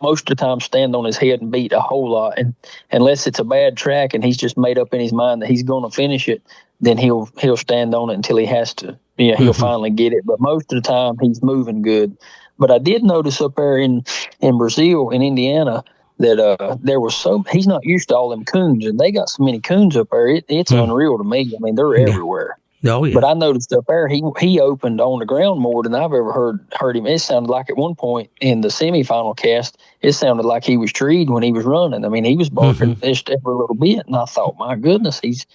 most of the time stand on his head and beat a whole lot, and unless it's a bad track and he's just made up in his mind that he's going to finish it, then he'll stand on it until he has to. he'll finally get it. But most of the time, he's moving good. But I did notice up there in Brazil, in Indiana, that there was he's not used to all them coons, and they got so many coons up there. It's unreal to me. I mean, they're everywhere. Oh, yeah. But I noticed up there, he opened on the ground more than I've ever heard him. It sounded like at one point in the semifinal cast, it sounded like he was treed when he was running. I mean, he was barking just every little bit, and I thought, my goodness, he's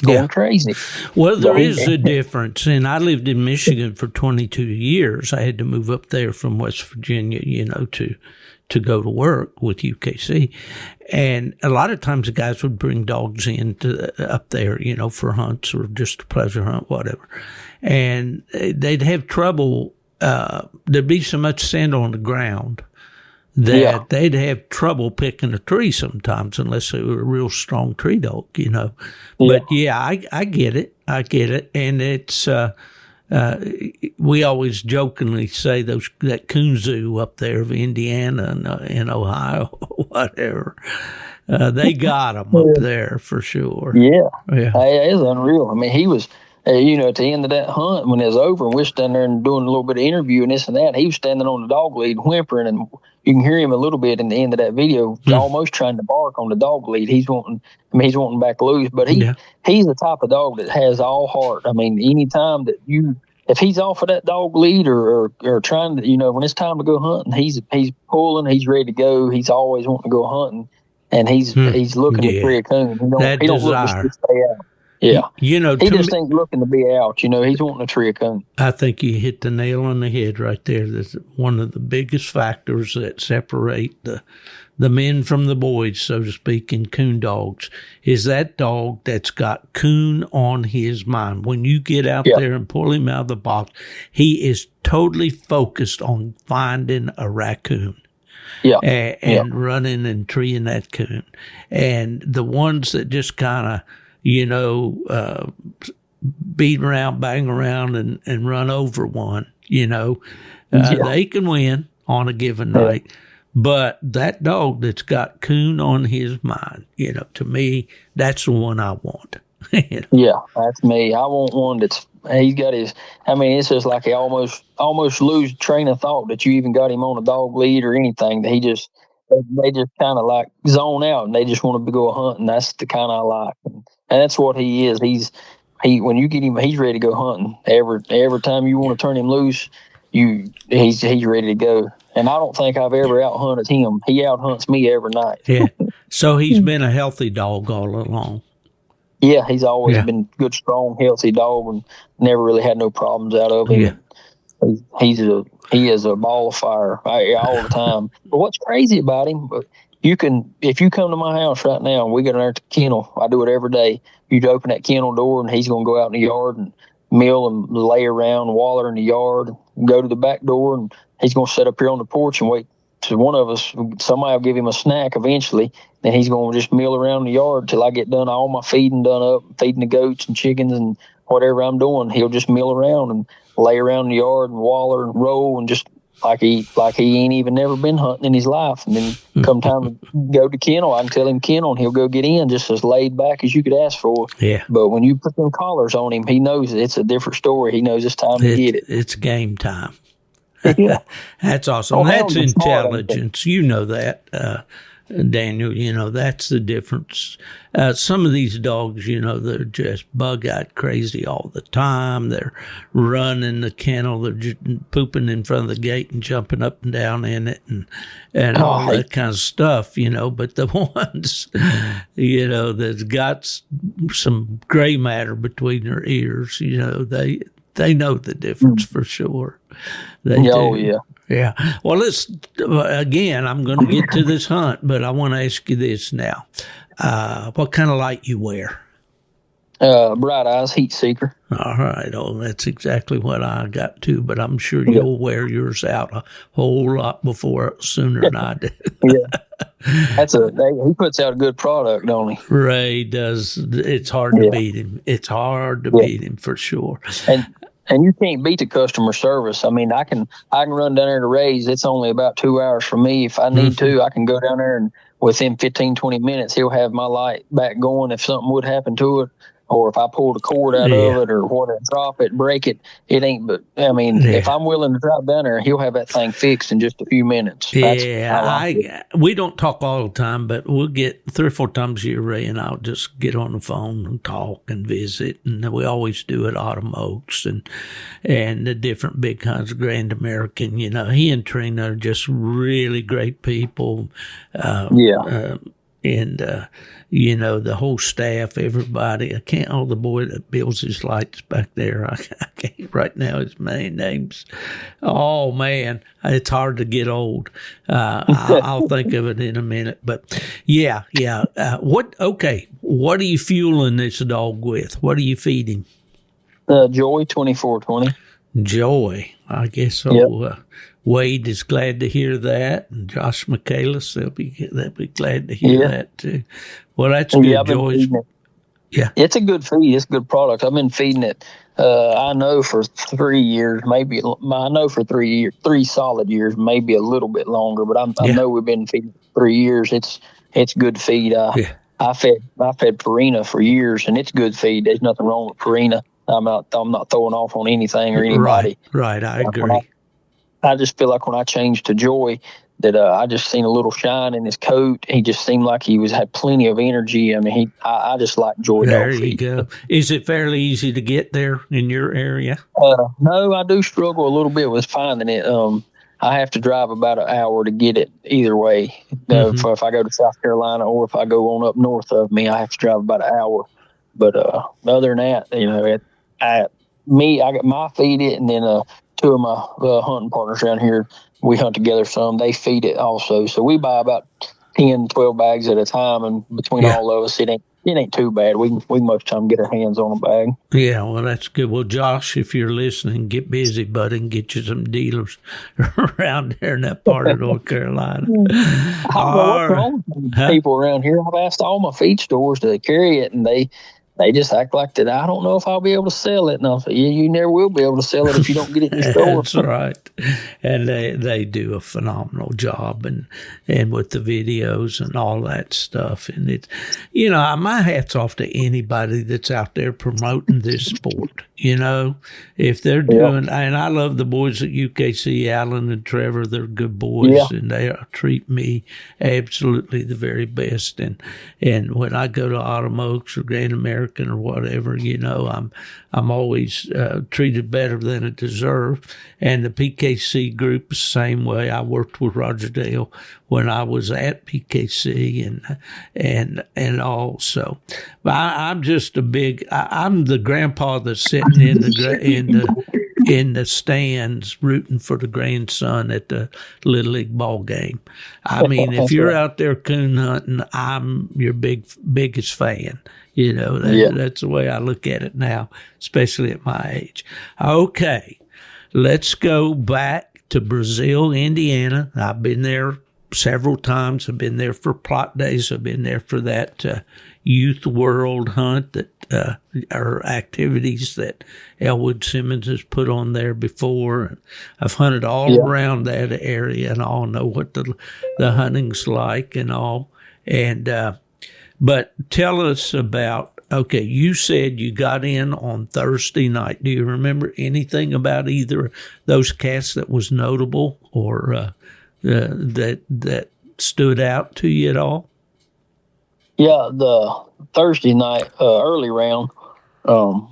going crazy. Well, there is a difference, and I lived in Michigan for 22 years. I had to move up there from West Virginia, to go to work with UKC. And a lot of times the guys would bring dogs in up there, for hunts or just a pleasure hunt, whatever. And they'd have trouble. There'd be so much sand on the ground that they'd have trouble picking a tree sometimes unless they were a real strong tree dog, But I get it. I get it. And it's, we always jokingly say that coon zoo up there of Indiana and in Ohio, whatever, they got them up there for sure. Yeah. It is unreal. I mean, he was, at the end of that hunt when it was over, and we're standing there and doing a little bit of interview and this and that. He was standing on the dog lead whimpering, and you can hear him a little bit in the end of that video, almost trying to bark on the dog lead. He's wanting back loose, but he's the type of dog that has all heart. I mean, anytime that if he's off of that dog lead or trying to, when it's time to go hunting, he's pulling, he's ready to go. He's always wanting to go hunting, and he's looking to free a coon. He don't look just to stay out. Yeah. He just ain't looking to be out. He's wanting to tree a coon. I think you hit the nail on the head right there. That's one of the biggest factors that separate the men from the boys, so to speak, in coon dogs, is that dog that's got coon on his mind. When you get out there and pull him out of the box, he is totally focused on finding a raccoon. And running and treeing that coon. And the ones that just kind of, beat around, bang around, and run over one, they can win on a given night. But that dog that's got coon on his mind, to me, that's the one I want. Yeah, that's me. I want one he's got his, it's just like he almost lose train of thought that you even got him on a dog lead or anything. That they just kind of like zone out and they just want to go hunting. That's the kind I like. And that's what he is. When you get him, he's ready to go hunting. Every time you want to turn him loose, he's ready to go. And I don't think I've ever out-hunted him. He out-hunts me every night. Yeah. So he's been a healthy dog all along. Yeah, he's always been a good, strong, healthy dog and never really had no problems out of him. Yeah. He is a ball of fire all the time. But what's crazy about him, if you come to my house right now and we get in there at the kennel, I do it every day. You'd open that kennel door and he's going to go out in the yard and mill and lay around, waller in the yard, go to the back door, and he's going to sit up here on the porch and wait to somebody will give him a snack eventually. Then he's going to just mill around the yard till I get done all my feeding done up, feeding the goats and chickens and whatever I'm doing. He'll just mill around and lay around the yard and waller and roll and just like he ain't even never been hunting in his life. And then come time to go to kennel, I can tell him kennel and he'll go get in just as laid back as you could ask for. Yeah. But when you put them collars on him, he knows it's a different story. He knows it's time to get it. It's game time. Yeah. That's awesome. That's intelligence. You know that, Daniel. That's the difference. Some of these dogs, they're just bug-eyed crazy all the time. They're running the kennel. They're just pooping in front of the gate and jumping up and down in it and all that kind of stuff, But the ones, that's got some gray matter between their ears, they know the difference for sure. They do. Yeah. Well, again, I'm going to get to this hunt, but I want to ask you this now. What kind of light you wear? Bright eyes, heat seeker. All right. Oh, that's exactly what I got too, but I'm sure you'll wear yours out a whole lot sooner than I do. Yeah. He puts out a good product, don't he? Ray does. It's hard to beat him. It's hard to beat him for sure. And you can't beat the customer service. I mean, I can run down there to Ray's. It's only about 2 hours from me. If I need to, I can go down there and within 15, 20 minutes, he'll have my light back going if something would happen to it. or if I pull the cord out of it or whatever, drop it, break it, it ain't. But I mean, if I'm willing to drop down there, he'll have that thing fixed in just a few minutes. We don't talk all the time, but we'll get 3 or 4 times a year, Ray and I'll just get on the phone and talk and visit, and we always do at Autumn Oaks and the different big kinds of Grand American. You know, he and Trina are just really great people. You know, the whole staff, everybody. I can't, the boy that builds his lights back there. I can't right now, his main names. Oh, man, it's hard to get old. I'll think of it in a minute. But, yeah. What are you fueling this dog with? What are you feeding? Joy 2420. Joy. I guess so. Yep. Wade is glad to hear that, and Josh Michaelis, they'll be glad to hear that too. Well, that's good, Joyce. Yeah, it's a good feed. It's a good product. I've been feeding it. I know for 3 years, maybe. I know for 3 years, 3 solid years, maybe a little bit longer. But I know we've been feeding 3 years. It's good feed. I fed Purina for years, and it's good feed. There's nothing wrong with Purina. I'm not throwing off on anything or anybody. Right. I agree. I just feel like when I changed to Joy, that I just seen a little shine in his coat. He just seemed like he had plenty of energy. I mean, I just like Joy. There you go. Is it fairly easy to get there in your area? No, I do struggle a little bit with finding it. I have to drive about an hour to get it either way. If I go to South Carolina or if I go on up north of me, I have to drive about an hour. But other than that, you know, I got my feed it, and then 2 of my hunting partners around here, we hunt together some. They feed it also. So we buy about 10, 12 bags at a time, and between all of us, it ain't too bad. We can most of the time get our hands on a bag. Yeah, well, that's good. Well, Josh, if you're listening, get busy, buddy, and get you some dealers around there in that part of North Carolina. I don't know what's wrong with people around here. I've asked all my feed stores to carry it, and they just act like that. I don't know if I'll be able to sell it. And I'll say, you never will be able to sell it if you don't get it in the store. That's right. And they do a phenomenal job and with the videos and all that stuff. And it's, you know, my hat's off to anybody that's out there promoting this sport. You know, if they're doing, and I love the boys at UKC, Alan and Trevor, they're good boys, and they treat me absolutely the very best. And when I go to Autumn Oaks or Grand American or whatever, you know, I'm always treated better than I deserve. And the PKC group is the same way. I worked with Roger Dale when I was at PKC and also, but I'm just I'm the grandpa that's sitting in the stands rooting for the grandson at the Little League ball game. I mean, if you're out there coon hunting, I'm your biggest fan. You know, that's the way I look at it now, especially at my age. Okay, let's go back to Brazil, Indiana. I've been there several times. I've been there for plot days. I've been there for that youth world hunt that are activities that Elwood Simmons has put on there before. I've hunted all around that area, and all know what the hunting's like and all. And but tell us about. Okay, you said you got in on Thursday night. Do you remember anything about either of those casts that was notable or that stood out to you at all? Yeah, the Thursday night early round, the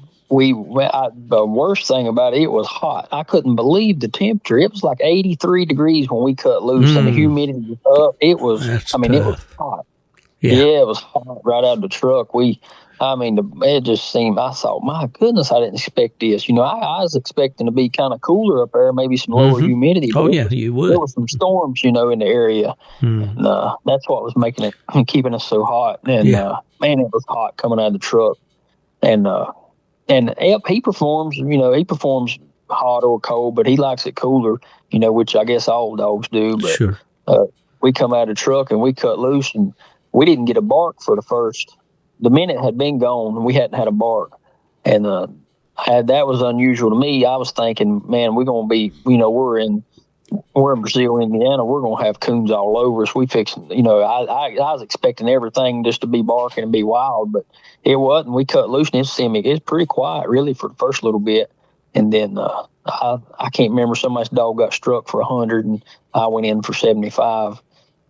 worst thing about it was hot. I couldn't believe the temperature. It was like 83 degrees when we cut loose, and the humidity was up. It was, That's tough. It was hot. Yeah, it was hot right out of the truck. It just seemed, I thought, my goodness, I didn't expect this. You know, I was expecting to be kind of cooler up there, maybe some lower humidity. Oh, yeah, you would. There were some storms, you know, in the area. And that's what was making it, keeping us so hot. And, man, it was hot coming out of the truck. And Epp, he performs hot or cold, but he likes it cooler, you know, which I guess all dogs do. But sure. We come out of the truck and we cut loose, and we didn't get a bark for the minute had been gone, and we hadn't had a bark. And that was unusual to me. I was thinking, man, we're going to be, you know, we're in we're in Brazil, Indiana. We're gonna have coons all over us. We fixing, I was expecting everything just to be barking and be wild, but it wasn't. We cut loose and it's pretty quiet really for the first little bit, and then I can't remember, somebody's dog got struck for 100, and I went in for 75.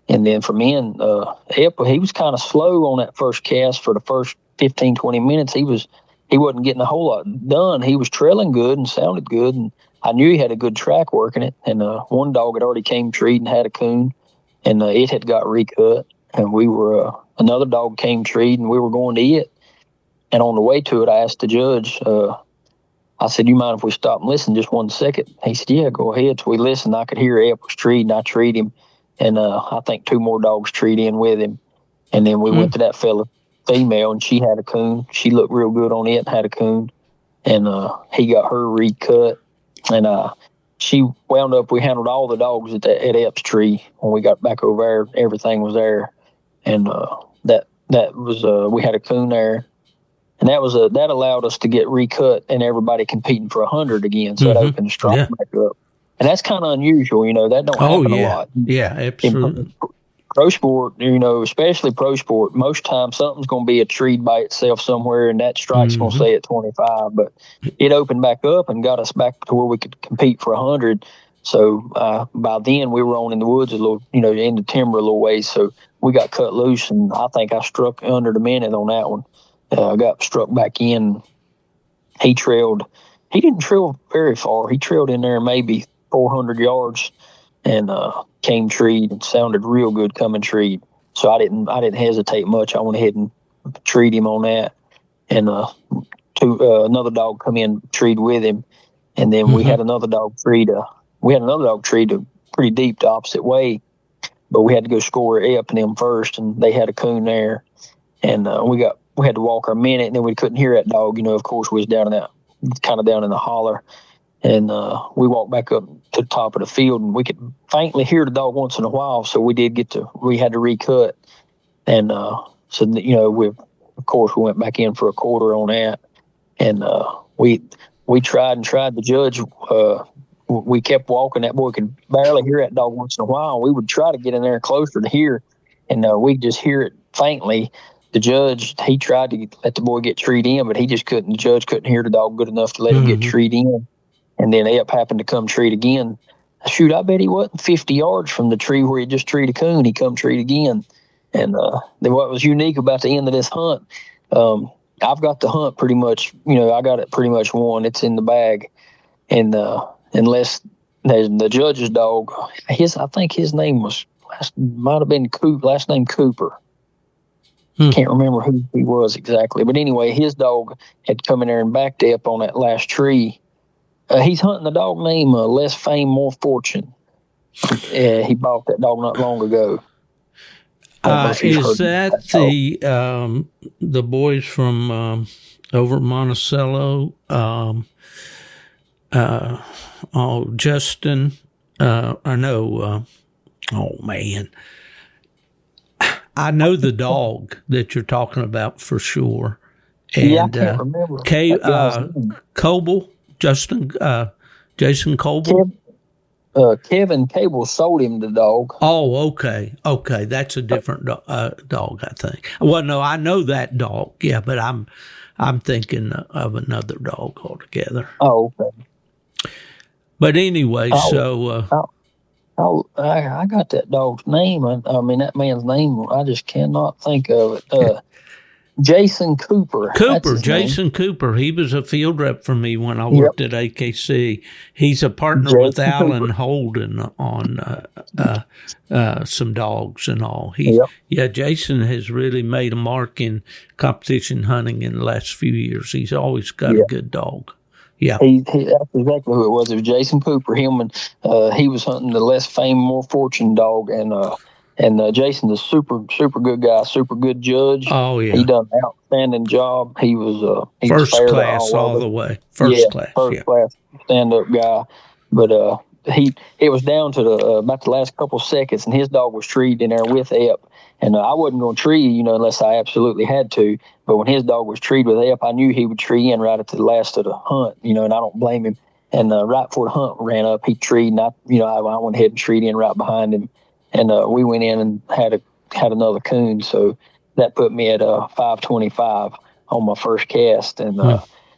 And then from Epp, he was kind of slow on that first cast for the first 15, 20 minutes. He wasn't getting a whole lot done. He was trailing good and sounded good, and I knew he had a good track working it. And one dog had already came treed and had a coon, and it had got recut. And another dog came treed, and we were going to it. And on the way to it, I asked the judge, I said, "You mind if we stop and listen just 1 second?" He said, "Yeah, go ahead." So we listened. I could hear Epp was treed, and I treed him. And I think 2 more dogs treed in with him. And then we went to that fella female, and she had a coon. She looked real good on it and had a coon. And he got her recut. And she wound up, we handled all the dogs at Epp's tree. When we got back over there, everything was there. And that was, we had a coon there. And that allowed us to get recut and everybody competing for 100 again. So it opened the strike back up. And that's kind of unusual, that don't happen a lot. Yeah, absolutely. Pro sport, especially pro sport, most times something's going to be a treed by itself somewhere, and that strike's going to stay at 25. But it opened back up and got us back to where we could compete for 100. So by then we were on in the woods a little, in the timber a little ways. So we got cut loose, and I think I struck under the minute on that one. I got struck back in. He didn't trail very far. He trailed in there maybe 400 yards and came treed and sounded real good coming treed. So I didn't hesitate much. I went ahead and treed him on that. And another dog come in, treed with him. And then we had another dog treed. Pretty deep the opposite way. But we had to go score Epp and them first, and they had a coon there. And we had to walk our minute, and then we couldn't hear that dog. Of course, we was down in the holler. And we walked back up to the top of the field, and we could faintly hear the dog once in a while. So we had to recut. And we went back in for a quarter on that. And we tried. The judge, we kept walking. That boy could barely hear that dog once in a while. We would try to get in there closer to hear, and we just hear it faintly. The judge, he tried to let the boy get treed in, but he just couldn't. The judge couldn't hear the dog good enough to let him get treed in. And then Epp happened to come treat again. Shoot, I bet he wasn't 50 yards from the tree where he just treed a coon. He come treat again. And then what was unique about the end of this hunt, I've got the hunt pretty much, I got it pretty much won. It's in the bag. And unless the judge's dog, I think his name might have been last name Cooper. Can't remember who he was exactly. But anyway, his dog had come in there and backed Epp on that last tree. He's hunting the dog named Less Fame, More Fortune. He bought that dog not long ago. Is that the boys from over at Monticello? Justin. Oh man, I know the dog that you're talking about for sure. And, I can't remember. Coble. Jason Coble? Kevin Cable sold him the dog. Oh, okay. That's a different dog, I think. Well, no, I know that dog. Yeah, but I'm thinking of another dog altogether. Oh, okay. But anyway, I got that dog's name. I mean, that man's name. I just cannot think of it. Jason Cooper. Jason Cooper. He was a field rep for me when I worked at AKC. He's a partner with Alan Holden on some dogs and all. Jason has really made a mark in competition hunting in the last few years. He's always got a good dog. Yeah, that's exactly who it was. It was Jason Cooper. Him and he was hunting the Less Fame, More Fortune dog, and Jason's a super good guy, super good judge. Oh yeah, he done an outstanding job. He was first class all the way. First class stand up guy. But it was down to about the last couple seconds, and his dog was treed in there with Epp. And I wasn't going to tree, unless I absolutely had to. But when his dog was treed with Epp, I knew he would tree in right at the last of the hunt, and I don't blame him. And right before the hunt ran up, he treed, and I went ahead and treed in right behind him, and we went in and had another coon. So that put me at 525 on my first cast, and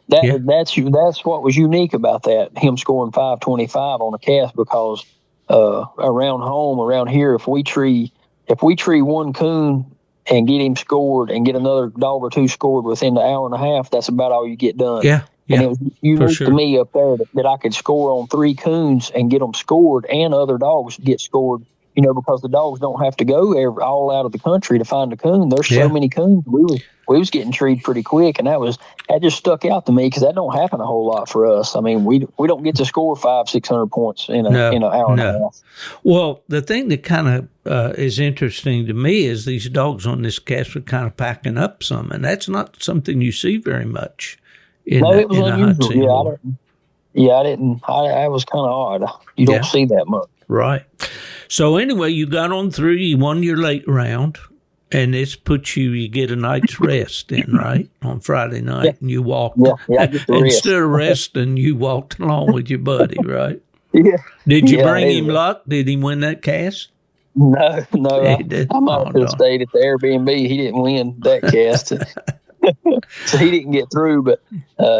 that's what was unique about that. Him scoring 525 on a cast, because around here, if we tree one coon and get him scored and get another dog or two scored within the hour and a half, that's about all you get done. Yeah. And it was unique to me up there that I could score on 3 coons and get them scored, and other dogs get scored, because the dogs don't have to go all out of the country to find a coon. There's so many coons. We was getting treed pretty quick, and that just stuck out to me, because that don't happen a whole lot for us. I mean, we don't get to score 500-600 points in an hour and a half. Well, the thing that kind of is interesting to me is these dogs on this cast were kind of packing up some, and that's not something you see very much. It was unusual. I didn't. I was kind of odd. You don't see that much. Right. So anyway, you got on through, you won your late round, and this puts you get a night's rest in, right? On Friday night, and you walked. Yeah, instead of resting, you walked along with your buddy, right? Yeah. Did you bring him luck? Did he win that cast? No. I might have stayed at the Airbnb. He didn't win that cast. So he didn't get through, but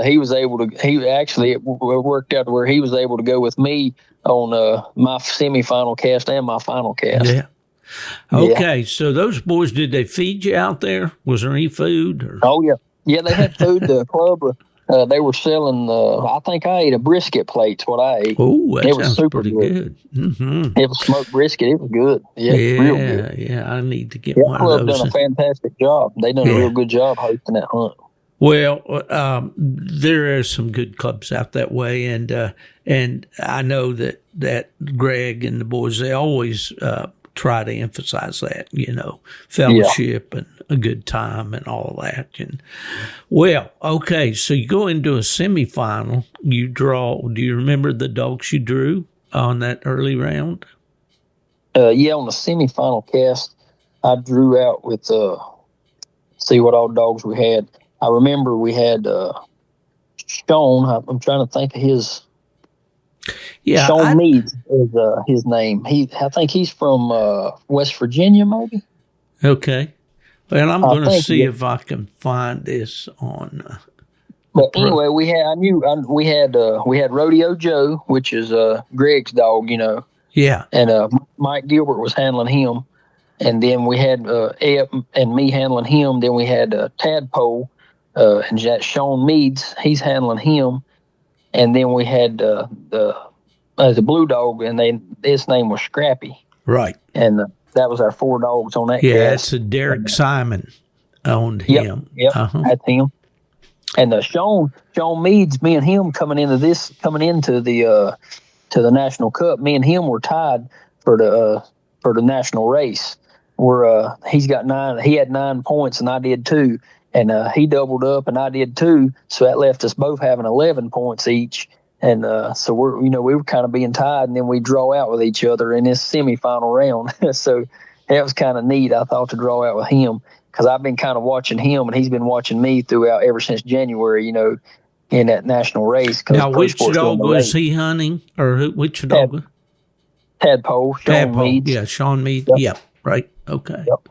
he was able to. It worked out to where he was able to go with me on my semifinal cast and my final cast. Yeah. Okay, so those boys, did they feed you out there? Was there any food? Or? Oh yeah. They had food. The club, they were selling. I think I ate a brisket plate's what I ate. Oh, that was sounds super pretty good. Mm-hmm. It was smoked brisket. It was good. Yeah, real good. Yeah. I need to get one of those. Done a fantastic job. They done a real good job hosting that hunt. Well, there are some good clubs out that way, and I know that Greg and the boys, they always try to emphasize that, fellowship and a good time and all that. And well, okay, so you go into a semifinal. You draw. Do you remember the dogs you drew on that early round? On the semifinal cast, I drew out with see what all dogs we had. I remember we had Sean. I'm trying to think of his. Yeah, Sean Mead is his name. I think he's from West Virginia, maybe. Okay. Well, I'm going to see if I can find this on. But anyway, we had Rodeo Joe, which is Greg's dog, Yeah. And Mike Gilbert was handling him, and then we had Epp and me handling him. Then we had Tadpole, and that Sean Meads, he's handling him, and then we had the blue dog, and his name was Scrappy. Right. And that was our 4 dogs on that cast. Yeah, it's a Derek Simon owned him. Yep, that's him. And Sean Meads, me and him coming into the National Cup, me and him were tied for the national race. He had 9 points and I did 2, and he doubled up and I did 2, so that left us both having 11 points each. And so we were kind of being tied, and then we draw out with each other in this semifinal round. So that was kind of neat, I thought, to draw out with him, because I've been kind of watching him, and he's been watching me throughout ever since January, in that national race. Now, which dog was he hunting, or which dog? Tadpole, Sean Mead. Yeah, Sean Mead. Yep, right. Okay. Yep.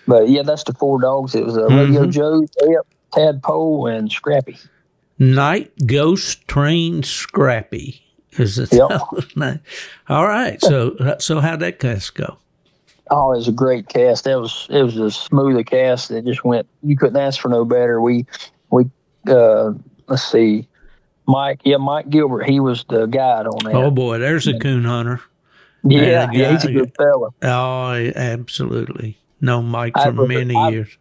But yeah, that's the 4 dogs. It was Rodeo Joe, Tadpole, and Scrappy. Night Ghost Train Scrappy is it? Yep. All right. So how'd that cast go? Oh, it was a great cast. It was a smooth cast. It just went. You couldn't ask for no better. We let's see, Mike Gilbert. He was the guide on that. Oh boy, there's a coon hunter. Yeah, he's a good fella. Oh, absolutely. Known Mike for many years.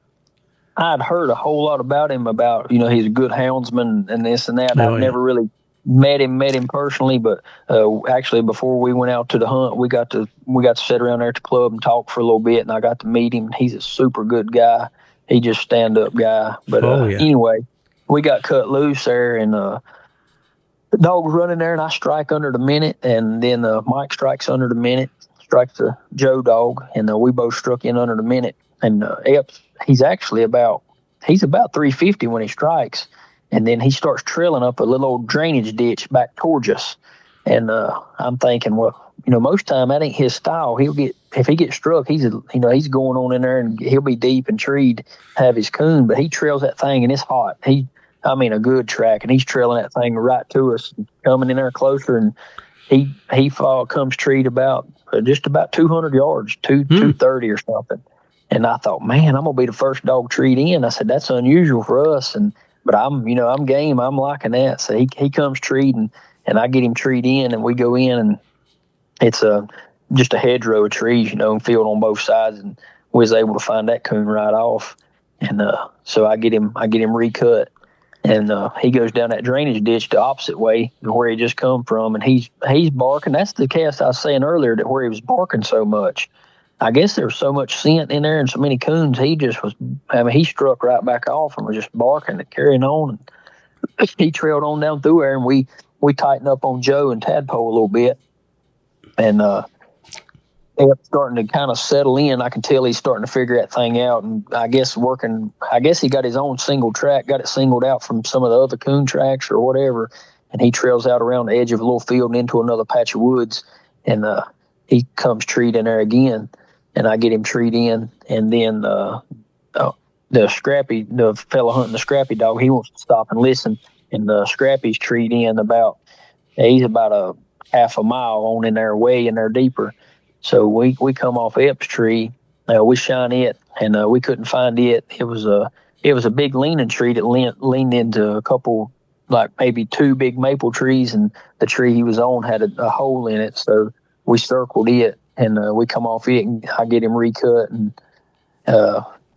I'd heard a whole lot about him, he's a good houndsman and this and that. I've never really met him personally, but actually before we went out to the hunt, we got to sit around there at the club and talk for a little bit, and I got to meet him. He's a super good guy. He just stand-up guy. But anyway, we got cut loose there, and the dog's running there, and I strike under the minute, and then Mike strikes under the minute, strikes the Joe dog, and we both struck in under the minute. And Epps, he's about 350 when he strikes, and then he starts trailing up a little old drainage ditch back towards us. And I'm thinking, well, most time that ain't his style. If he gets struck, he's going on in there and he'll be deep and treed, have his coon. But he trails that thing and it's hot. A good track, and he's trailing that thing right to us, coming in there closer, and he comes treed about just about 200 yards, 230 or something. And I thought, man, I'm gonna be the first dog treed in. I said, that's unusual for us, but I'm game. I'm liking that. So he comes treed, and I get him treed in, and we go in, and it's just a hedgerow of trees, and field on both sides, and we was able to find that coon right off. And so I get him recut, and he goes down that drainage ditch the opposite way to where he just come from, and he's barking. That's the cast I was saying earlier, that where he was barking so much. I guess there was so much scent in there and so many coons, he just was, he struck right back off and was just barking and carrying on. And he trailed on down through there, and we tightened up on Joe and Tadpole a little bit. And Epp's starting to kind of settle in. I can tell he's starting to figure that thing out. And I guess he got his own single track, got it singled out from some of the other coon tracks or whatever. And he trails out around the edge of a little field and into another patch of woods. And he comes treed in there again. And I get him treed in, and then the fella hunting the Scrappy dog, he wants to stop and listen, and Scrappy's treed in he's about a half a mile on in there, way in there deeper. So we come off Epp's tree, we shine it, and we couldn't find it. It was a big leaning tree that leaned into a couple, like maybe two big maple trees, and the tree he was on had a hole in it. So we circled it. And we come off it, and I get him recut, and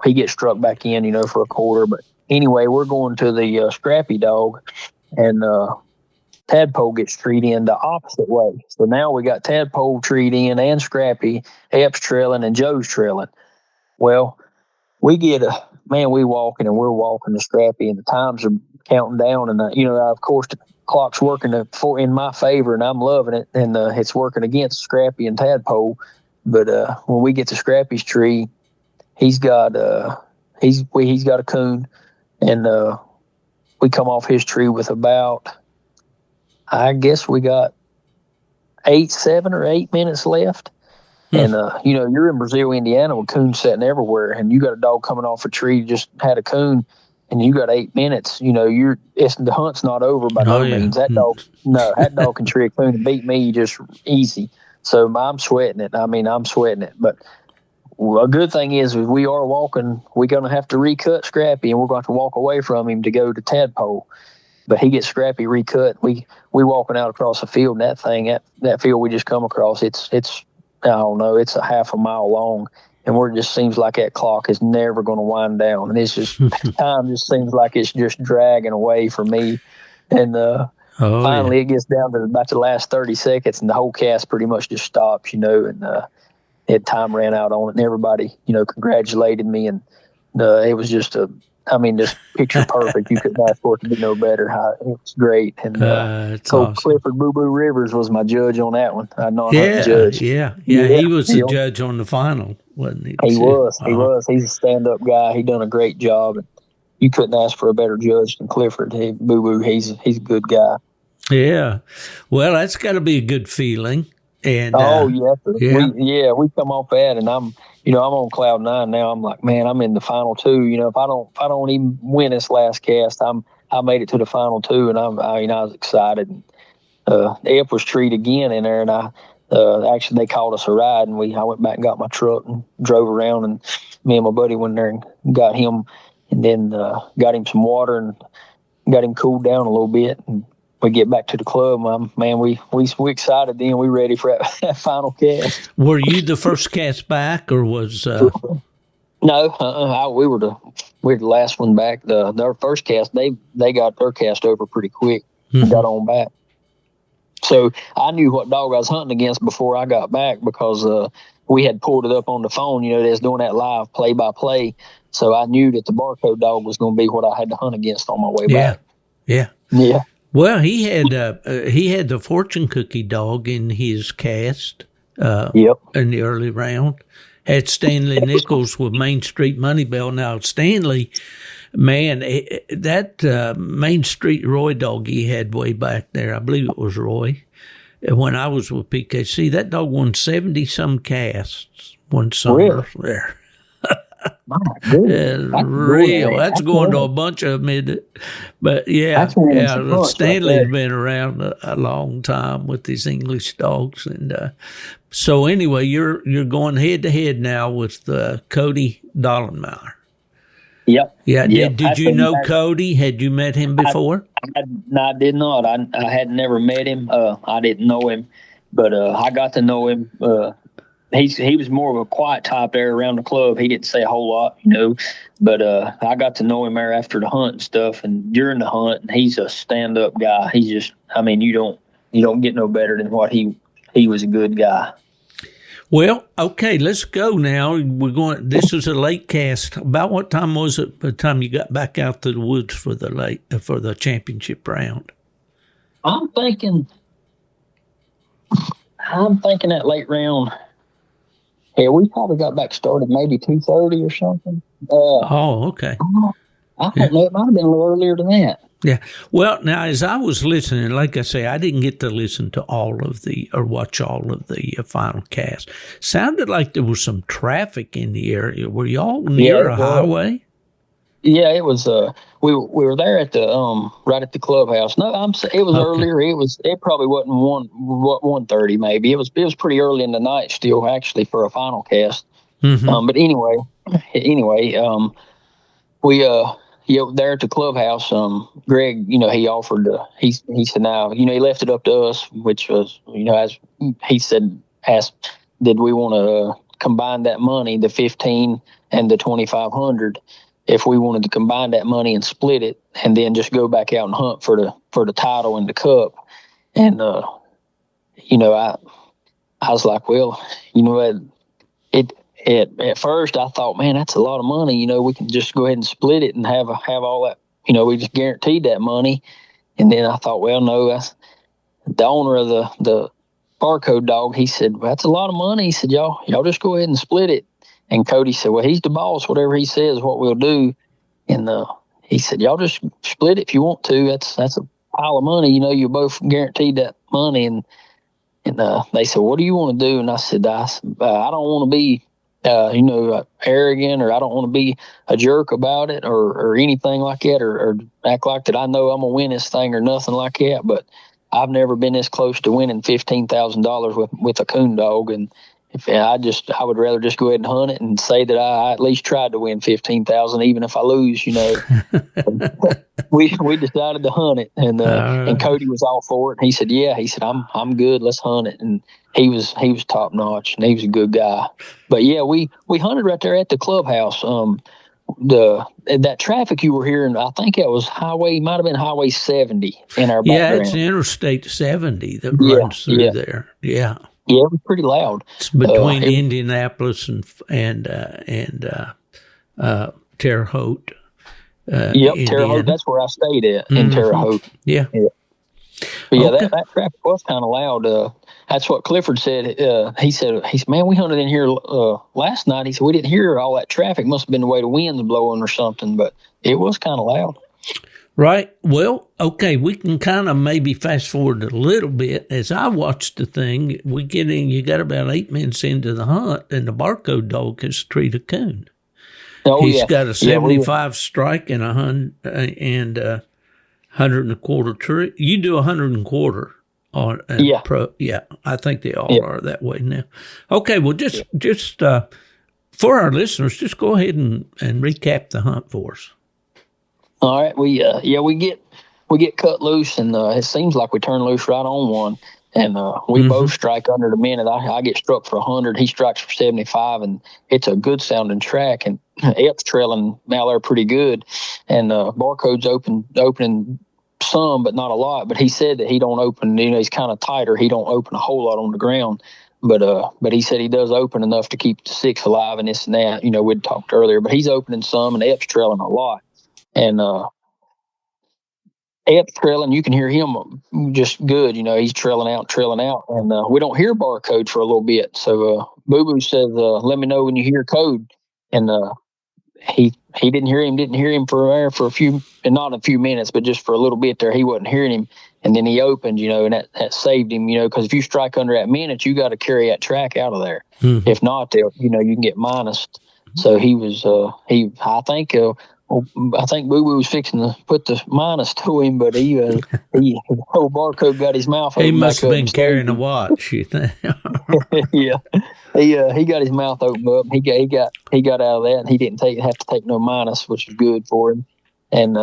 he gets struck back in, for a quarter. But anyway, we're going to the Scrappy dog, and Tadpole gets treed in the opposite way. So now we got Tadpole treed in and Scrappy, Epp's trailing, and Joe's trailing. Well, we walking, and we're walking the Scrappy, and the times are counting down, and of course the clock's working in my favor, and I'm loving it, and it's working against Scrappy and Tadpole. But when we get to Scrappy's tree, he's got a coon, and we come off his tree with about, I guess we got 7 or 8 minutes left. And you're in Brazil, Indiana, with coons setting everywhere, and you got a dog coming off a tree just had a coon, and you got 8 minutes. The hunt's not over by no means. That dog can tree a coon and beat me just easy. So I'm sweating it. I'm sweating it. But a good thing is we are walking. We're going to have to recut Scrappy, and we're going to have to walk away from him to go to Tadpole. But he gets Scrappy recut. We walking out across the field, and that field we just come across, it's I don't know, it's a half a mile long. And it just seems like that clock is never going to wind down. And it's just, time just seems like it's just dragging away for me. And finally it gets down to about the last 30 seconds, and the whole cast pretty much just stops, and time ran out on it, and everybody, congratulated me. And it was just just picture perfect. You couldn't ask for it to be no better. It was great. And awesome. Clifford Boo Boo Rivers was my judge on that one. I know judge. Yeah. He was the judge on the final, wasn't he? He was. He's a stand-up guy. He done a great job. You couldn't ask for a better judge than Clifford. Boo Boo, he's a good guy. Yeah. Well, that's got to be a good feeling. And we come off that, and I'm on cloud 9 now. I'm like, man, I'm in the final 2. If I don't even win this last cast, I made it to the final 2, and I was excited. And Epp was treed again in there, and actually they called us a ride, and I went back and got my truck and drove around, and me and my buddy went there and got him, and then got him some water and got him cooled down a little bit, and we get back to the club, man, we excited then. We ready for that final cast. Were you the first cast back, or was? No, we were the last one back. Their first cast, they got their cast over pretty quick and got on back. So I knew what dog I was hunting against before I got back, because we had pulled it up on the phone. They was doing that live play by play. So I knew that the barcode dog was going to be what I had to hunt against on my way back. Yeah. Well, he had the fortune cookie dog in his cast in the early round, had Stanley Nichols with Main Street Money Bell. Now, Stanley, man, that Main Street Roy dog he had way back there, I believe it was Roy, when I was with PKC, that dog won 70-some casts one summer there. My goodness. That's real. That's going to a bunch of them, isn't it? But yeah, Stanley's been around a long time with his English dogs, and so anyway, you're going head to head now with Cody Dollenmeyer. Yep. Yeah. Did you know Cody? Had you met him before? I did not. I had never met him. I didn't know him, but I got to know him. He was more of a quiet type there around the club. He didn't say a whole lot, but I got to know him there after the hunt and stuff, and during the hunt, and he's a stand-up guy. He's just, you don't get no better than what he was a good guy. Well, okay, let's go now. This was a late cast. About what time was it by the time you got back out to the woods for the championship round? I'm thinking that late round. Yeah, we probably got back started maybe 2:30 or something. Okay. I don't know. It might have been a little earlier than that. Yeah. Well, now, as I was listening, like I say, I didn't get to listen to watch all of the final cast. Sounded like there was some traffic in the area. Were y'all near a highway? Yeah, it was. We were there at the right at the clubhouse. No, it was earlier. It probably wasn't 1:30 maybe. It was pretty early in the night still actually for a final cast. Mm-hmm. But anyway, we there at the clubhouse. Greg, he offered. He said now he left it up to us, which was as he said, asked, did we want to combine that money, the 15 and the 2,500. If we wanted to combine that money and split it, and then just go back out and hunt for the title and the cup, and I was like, well, at first I thought, man, that's a lot of money. We can just go ahead and split it and have all that. We just guaranteed that money, and then I thought, well, no, that's the owner of the barcode dog. He said, well, that's a lot of money. He said, y'all just go ahead and split it. And Cody said, well, he's the boss. Whatever he says, what we'll do. And he said, y'all just split it if you want to. That's a pile of money. You both guaranteed that money. And they said, what do you want to do? And I said, I don't want to be, arrogant, or I don't want to be a jerk about it or anything like that, or act like that I know I'm going to win this thing or nothing like that. But I've never been this close to winning $15,000 with a coon dog. And I would rather just go ahead and hunt it and say that I at least tried to win 15,000, even if I lose. We decided to hunt it, and Cody was all for it. And he said, "Yeah," he said, "I'm good. Let's hunt it." And he was top notch, and he was a good guy. But yeah, we hunted right there at the clubhouse. That traffic you were hearing, I think it was might have been Highway 70 in our background. Yeah, it's Interstate 70 that runs through there. Yeah. Yeah, it was pretty loud. It's between Indianapolis and Terre Haute. Terre Haute. That's where I stayed at in Terre Haute. Yeah. But yeah, that traffic was kind of loud. That's what Clifford said. He said, man, we hunted in here last night. He said we didn't hear all that traffic. Must have been the way the wind's blowing or something. But it was kind of loud. Right. Well, okay, we can kind of maybe fast forward a little bit. As I watched the thing, you got about 8 minutes into the hunt, and the barcode dog has treated a coon. He's got a 75 strike and 100 and 100.25 tree. You do 100.25 on I think they all are that way now. Okay, well, just for our listeners, just go ahead and recap the hunt for us. All right, we get cut loose, and it seems like we turn loose right on one, and we both strike under the minute. I get struck for 100, he strikes for 75, and it's a good sounding track, and Epp's trailing out there pretty good, and barcode's opening some, but not a lot. But he said that he don't open. He's kind of tighter. He don't open a whole lot on the ground. But he said he does open enough to keep the 6 alive and this and that. We'd talked earlier, but he's opening some, and Epp's trailing a lot. And Epp's trailing. You can hear him just good. He's trailing out, and we don't hear barcode for a little bit. So Boo Boo says, "Let me know when you hear code." And he didn't hear him for a few, and not a few minutes, but just for a little bit there, he wasn't hearing him. And then he opened, and that saved him, because if you strike under that minute, you got to carry that track out of there. Mm-hmm. If not, you can get minused. So he was, I think Boo Boo was fixing to put the minus to him, but old barcode got his mouth open. He must have been carrying a watch, you think? Yeah. He got his mouth opened up. He got out of that, and he didn't have to take no minus, which was good for him. And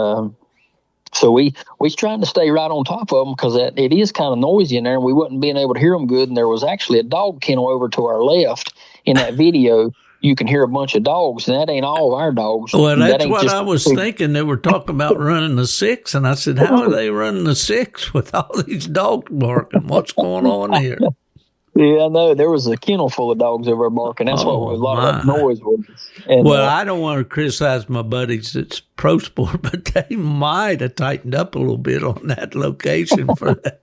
so we trying to stay right on top of them, because it is kind of noisy in there, and we wasn't being able to hear them good. And there was actually a dog kennel over to our left in that video. You can hear a bunch of dogs, and that ain't all of our dogs. Well, that's what I was thinking. They were talking about running the 6, and I said, how are they running the 6 with all these dogs barking? What's going on here? Yeah, I know. There was a kennel full of dogs over there barking. That's what a lot of that noise was. And, I don't want to criticize my buddies at ProSport, but they might have tightened up a little bit on that location for that.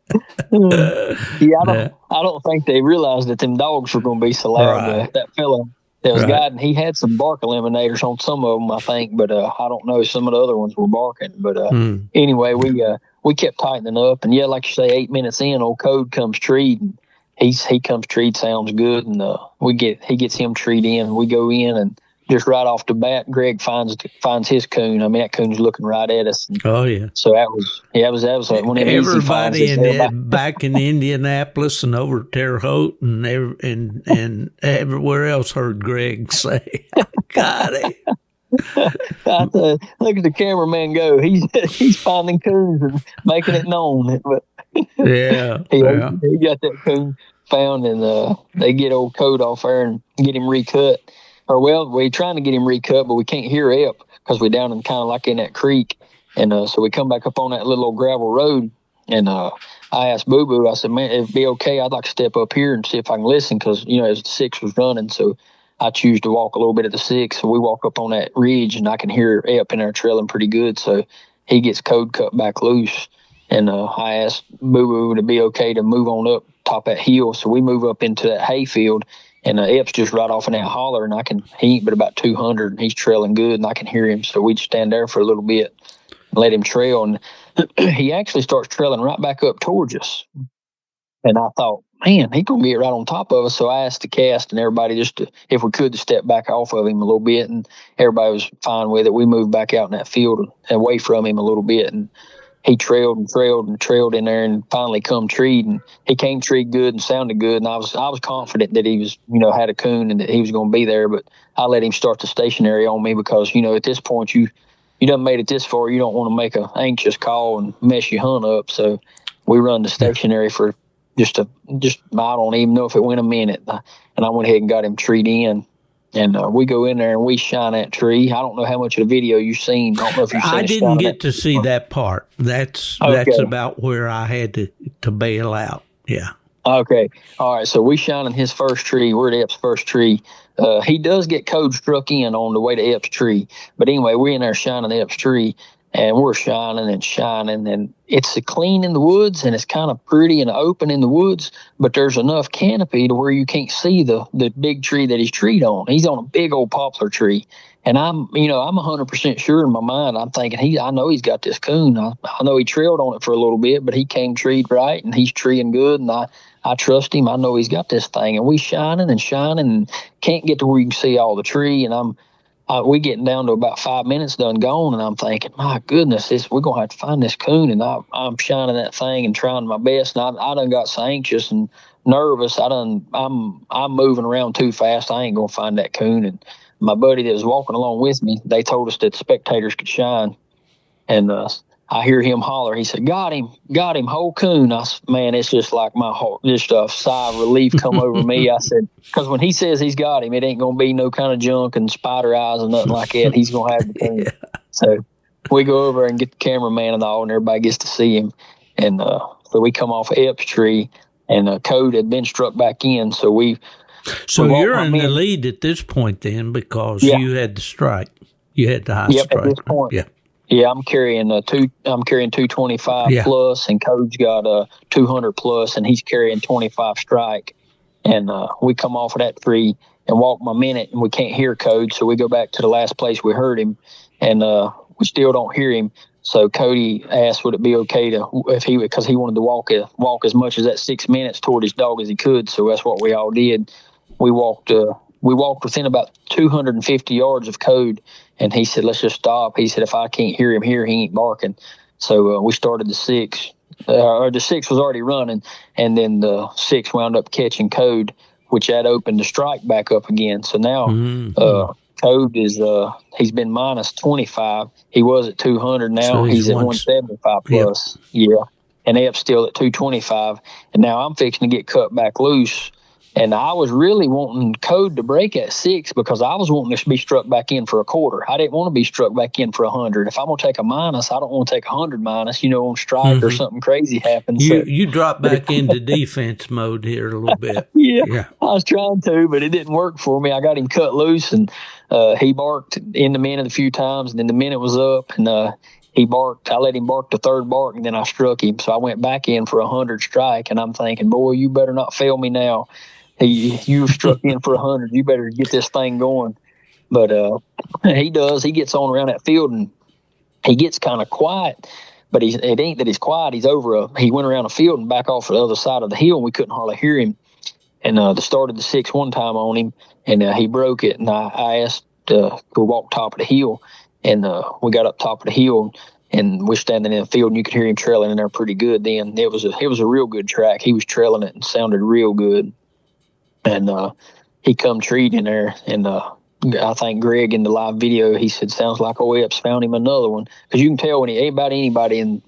I don't think they realized that them dogs were going to be so loud. Right. That fella that was guiding, he had some bark eliminators on some of them, I think, but I don't know. Some of the other ones were barking. But anyway, we kept tightening up. And, like you say, 8 minutes in, old Code comes treed. He comes treed, sounds good, and he gets him treed in. We go in, and just right off the bat, Greg finds his coon. I mean, that coon's looking right at us. And oh yeah. So that was like one of them easy finds. Everybody back in Indianapolis and over Terre Haute and everywhere else heard Greg say, "Got it." Look at the cameraman go. He's finding coons and making it known. But he got that coon found, and they get old Code off there and get him recut. Or we're trying to get him recut, but we can't hear Epp because we're down in kind of like in that creek. And so we come back up on that little old gravel road, and I asked Boo Boo, I said, man, it'd be okay. I'd like to step up here and see if I can listen, because as the 6 was running, so I choose to walk a little bit at the 6. So we walk up on that ridge, and I can hear Epp in there trailing pretty good. So he gets Code cut back loose. And I asked Boo Boo to be okay to move on up top that hill. So we move up into that hay field, and Epp's just right off in that holler, and he ain't but about 200, and he's trailing good, and I can hear him. So we just stand there for a little bit and let him trail. And he actually starts trailing right back up towards us. And I thought, man, he's going to get right on top of us. So I asked the cast and everybody if we could, to step back off of him a little bit. And everybody was fine with it. We moved back out in that field away from him a little bit. And he trailed in there, and finally come treed. And he came treed good and sounded good. And I was confident that he was, had a coon and that he was going to be there. But I let him start the stationary on me, because, at this point, you done made it this far. You don't want to make an anxious call and mess your hunt up. So we run the stationary for just I don't even know if it went a minute, and I went ahead and got him treed in, and we go in there and we shine that tree. I don't know how much of the video you've seen. I don't know if you've seen. I didn't get to see that part. That's about where I had to bail out. Yeah. Okay. All right. So we shining his first tree. We're at Epp's first tree. He does get Code struck in on the way to Epp's tree, but anyway, we're in there shining Epp's tree. And we're shining, and it's clean in the woods, and it's kind of pretty and open in the woods, but there's enough canopy to where you can't see the big tree that he's treed on. He's on a big old poplar tree, and I'm 100% sure in my mind. I'm thinking I know he's got this coon. I know he trailed on it for a little bit, but he came treed right, and he's treeing good, and I trust him. I know he's got this thing, and we shining and can't get to where you can see all the tree, and we getting down to about 5 minutes done gone, and I'm thinking, my goodness, we're going to have to find this coon. And I'm shining that thing and trying my best, and I done got so anxious and nervous. I'm moving around too fast. I ain't going to find that coon. And my buddy that was walking along with me, they told us that spectators could shine. And I hear him holler. He said, got him, whole coon. Man, it's just like my heart, just a sigh of relief come over me. I said, because when he says he's got him, it ain't going to be no kind of junk and spider eyes and nothing like that. He's going to have the coon. Yeah. So we go over and get the cameraman and all, and everybody gets to see him. And so we come off of Epp's tree, and Code had been struck back in. So you're in the lead at this point then, because you had the strike. You had the high strike. At this point. Yeah. Yeah, I'm carrying 225 Yeah. plus, and Code's got 200 plus, and he's carrying 25 strike. And we come off of that tree and walk my minute, and we can't hear Code, so we go back to the last place we heard him, and we still don't hear him. So Cody asked, would it be okay because he wanted to walk as much as that 6 minutes toward his dog as he could. So that's what we all did. We walked within about 250 yards of Code, and he said, let's just stop. He said, if I can't hear him here, he ain't barking. So we started the 6. The 6 was already running, and then the 6 wound up catching Code, which had opened the strike back up again. So now Code is he's been minus 25. He was at 200. Now So he's at 175 plus. Yeah. And Epp's still at 225. And now I'm fixing to get cut back loose. And I was really wanting Code to break at 6 because I was wanting to be struck back in for a quarter. I didn't want to be struck back in for 100. If I'm going to take a minus, I don't want to take 100 minus, on strike or something crazy happens. You drop back into defense mode here a little bit. Yeah, I was trying to, but it didn't work for me. I got him cut loose, and he barked in the minute a few times, and then the minute was up, and he barked. I let him bark the third bark, and then I struck him. So I went back in for 100 strike, and I'm thinking, boy, you better not fail me now. You struck in for 100. You better get this thing going. But he does. He gets on around that field, and he gets kind of quiet. But it ain't that he's quiet. He went around the field and back off the other side of the hill, and we couldn't hardly hear him. And the started the 6 one time on him, and he broke it. And I asked to walk top of the hill, and we got up top of the hill, and we're standing in the field, and you could hear him trailing in there pretty good. Then it was a real good track. He was trailing it and sounded real good. And he come treed in there, and I think Greg in the live video, he said, sounds like old Epps found him another one. Because you can tell when he ain't about anybody, and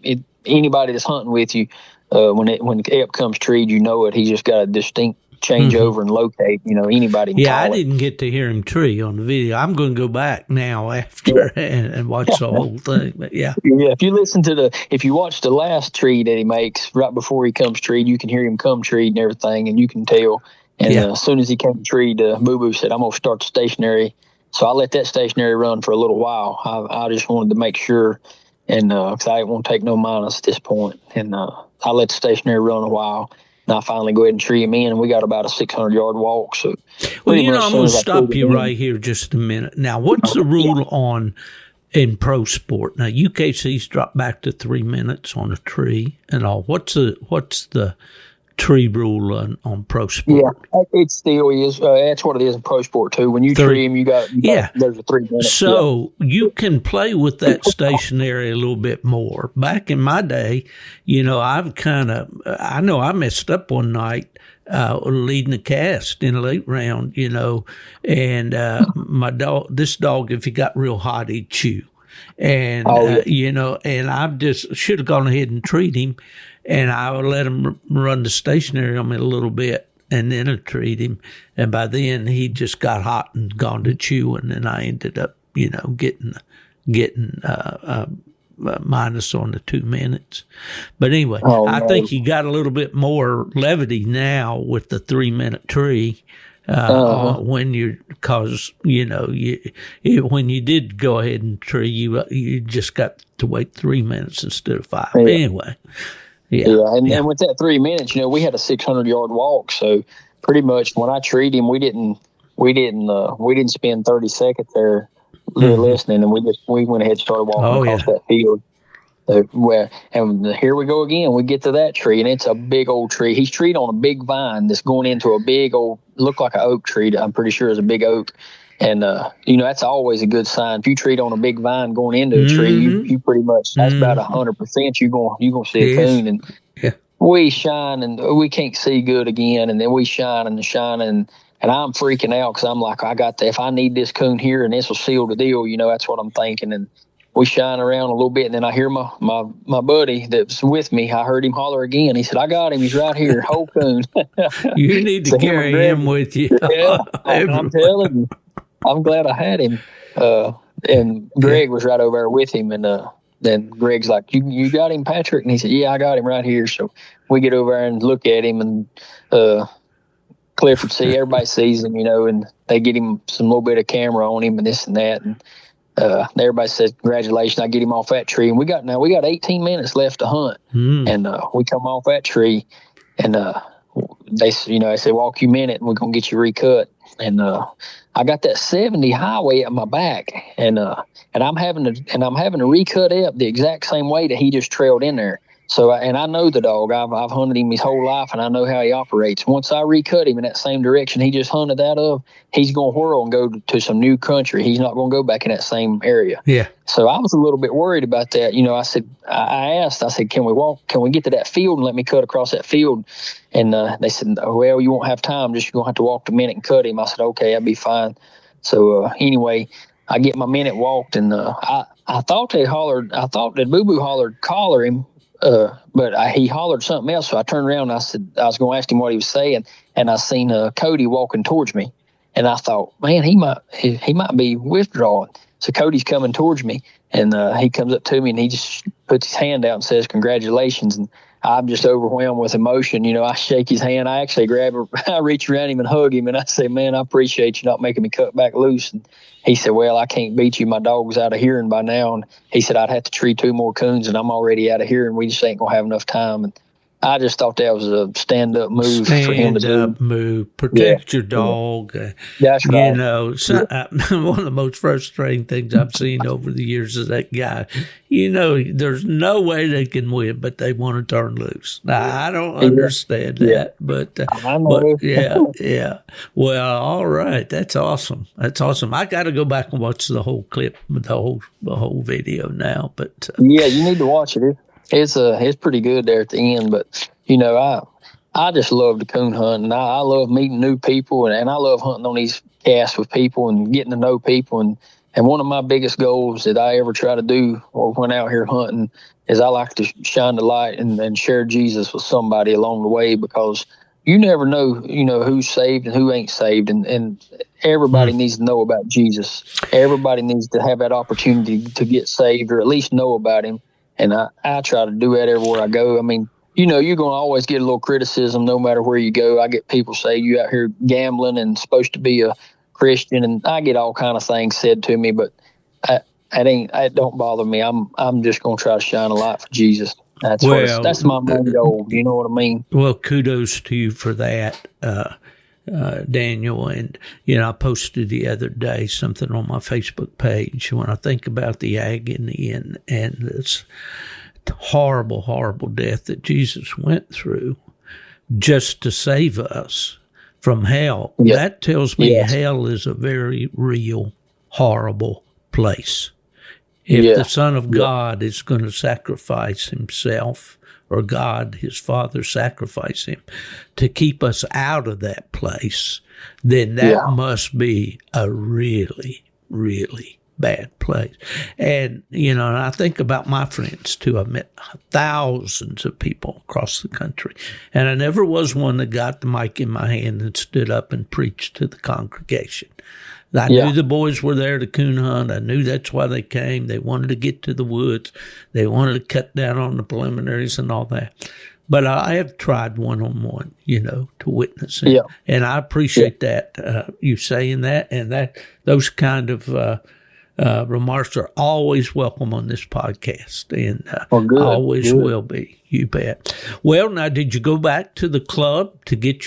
anybody that's hunting with you, when Epp comes treed, you know it. He just got a distinct change over and locate, anybody can call I didn't get to hear him tree on the video. I'm going to go back now after and watch the whole thing. But yeah, if you watch the last tree that he makes right before he comes treed, you can hear him come treed and everything, and you can tell. And as soon as he came treed, Boo Boo said, I'm going to start the stationary. So I let that stationary run for a little while. I just wanted to make sure, and because I didn't want to take no minus at this point. And I let the stationary run a while. And I finally go ahead and tree him in, and we got about a 600-yard walk. So, well, I'm going to stop you right here just a minute. Now, what's the rule in ProSport? Now, UKC's dropped back to 3 minutes on a tree and all. What's the tree rule on ProSport? Yeah, it still is. That's what it is in ProSport too. When you tree them, you got there's a 3 minutes. So you can play with that stationary a little bit more. Back in my day, I know I messed up one night leading a cast in a late round, and this dog, if he got real hot, he'd chew. And, and I just should have gone ahead and treat him. And I would let him run the stationary on me a little bit, and then I'd treat him. And by then, he just got hot and gone to chewing, and I ended up, getting minus on the 2 minutes. But anyway, I think he got a little bit more levity now with the 3 minute tree. When when you did go ahead and tree, you just got to wait 3 minutes instead of 5. Yeah. Anyway. And with that 3 minutes, we had a 600-yard walk. So pretty much when I treated him, we didn't spend 30 seconds there listening, and we went ahead and started walking across that field. And here we go again. We get to that tree, and it's a big old tree. He's treed on a big vine that's going into a big old, look like an oak tree. I'm pretty sure is a big oak. And, that's always a good sign. If you treat on a big vine going into a tree, you pretty much, that's about 100% you're going to see a coon. And we shine, and we can't see good again. And then we shine and and I'm freaking out because I'm like, if I need this coon here and this will seal the deal, that's what I'm thinking. And we shine around a little bit, and then I hear my buddy that's with me. I heard him holler again. He said, I got him. He's right here. Whole coon. You need to carry him with you. Yeah, I'm telling you. I'm glad I had him. And Greg was right over there with him. And then Greg's like, you got him, Patrick? And he said, yeah, I got him right here. So we get over there and look at him, and Clifford everybody sees him, and they get him some little bit of camera on him and this and that. And everybody says congratulations. I get him off that tree, and we got 18 minutes left to hunt, and we come off that tree, and they said walk you a minute, and we're gonna get you recut, and I got that 70 highway at my back, and I'm having to recut Epp the exact same way that he just trailed in there. So, and I know the dog. I've hunted him his whole life, and I know how he operates. Once I recut him in that same direction he just hunted out of, he's going to whirl and go to some new country. He's not going to go back in that same area. Yeah. So I was a little bit worried about that. I said, I said, can we get to that field and let me cut across that field? And they said, well, you won't have time. Just you're going to have to walk the minute and cut him. I said, okay, I'll be fine. So anyway, I get my minute walked, and I thought that Boo Boo hollered, collar him. But he hollered something else, so I turned around and I said I was going to ask him what he was saying, and I seen Cody walking towards me, and I thought, man, he might be withdrawing. So Cody's coming towards me, and he comes up to me and he just puts his hand out and says congratulations, and I'm just overwhelmed with emotion. I shake his hand. I actually grab her. I reach around him and hug him, and I say, man, I appreciate you not making me cut back loose. And he said, well, I can't beat you. My dog's out of hearing by now. And he said, I'd have to tree 2 more coons, and I'm already out of hearing. We just ain't going to have enough time. And I just thought that was a stand-up move for him to do. Stand-up move. Protect your dog. That's right. One of the most frustrating things I've seen over the years is that guy. There's no way they can win, but they want to turn loose. Now, I don't understand that, but yeah. Well, all right. That's awesome. I got to go back and watch the whole clip, the whole video now. But yeah, you need to watch it. It's pretty good there at the end, but I just love the coon hunt, and I love meeting new people, and I love hunting on these casts with people and getting to know people. And one of my biggest goals that I ever try to do or when out here hunting is I like to shine the light and share Jesus with somebody along the way, because you never know, who's saved and who ain't saved, and everybody needs to know about Jesus. Everybody needs to have that opportunity to get saved or at least know about him. And I try to do that everywhere I go. I mean, you're going to always get a little criticism no matter where you go. I get people say you out here gambling and supposed to be a Christian, and I get all kind of things said to me, but it don't bother me. I'm just going to try to shine a light for Jesus. That's my main goal. You know what I mean? Well, kudos to you for that, Daniel. And, I posted the other day something on my Facebook page when I think about the agony and this horrible, horrible death that Jesus went through just to save us from hell. Yep. That tells me hell is a very real, horrible place. If the Son of God is going to sacrifice himself, or God, his Father, sacrifice him to keep us out of that place, then that must be a really, really bad place. And, and I think about my friends too. I've met thousands of people across the country, and I never was one that got the mic in my hand and stood up and preached to the congregation. I knew the boys were there to coon hunt. I knew that's why they came. They wanted to get to the woods. They wanted to cut down on the preliminaries and all that. But I have tried one-on-one, to witness it. Yeah. And I appreciate that, you saying that. And those kind of remarks are always welcome on this podcast. And always will be. You bet. Well, now, did you go back to the club to get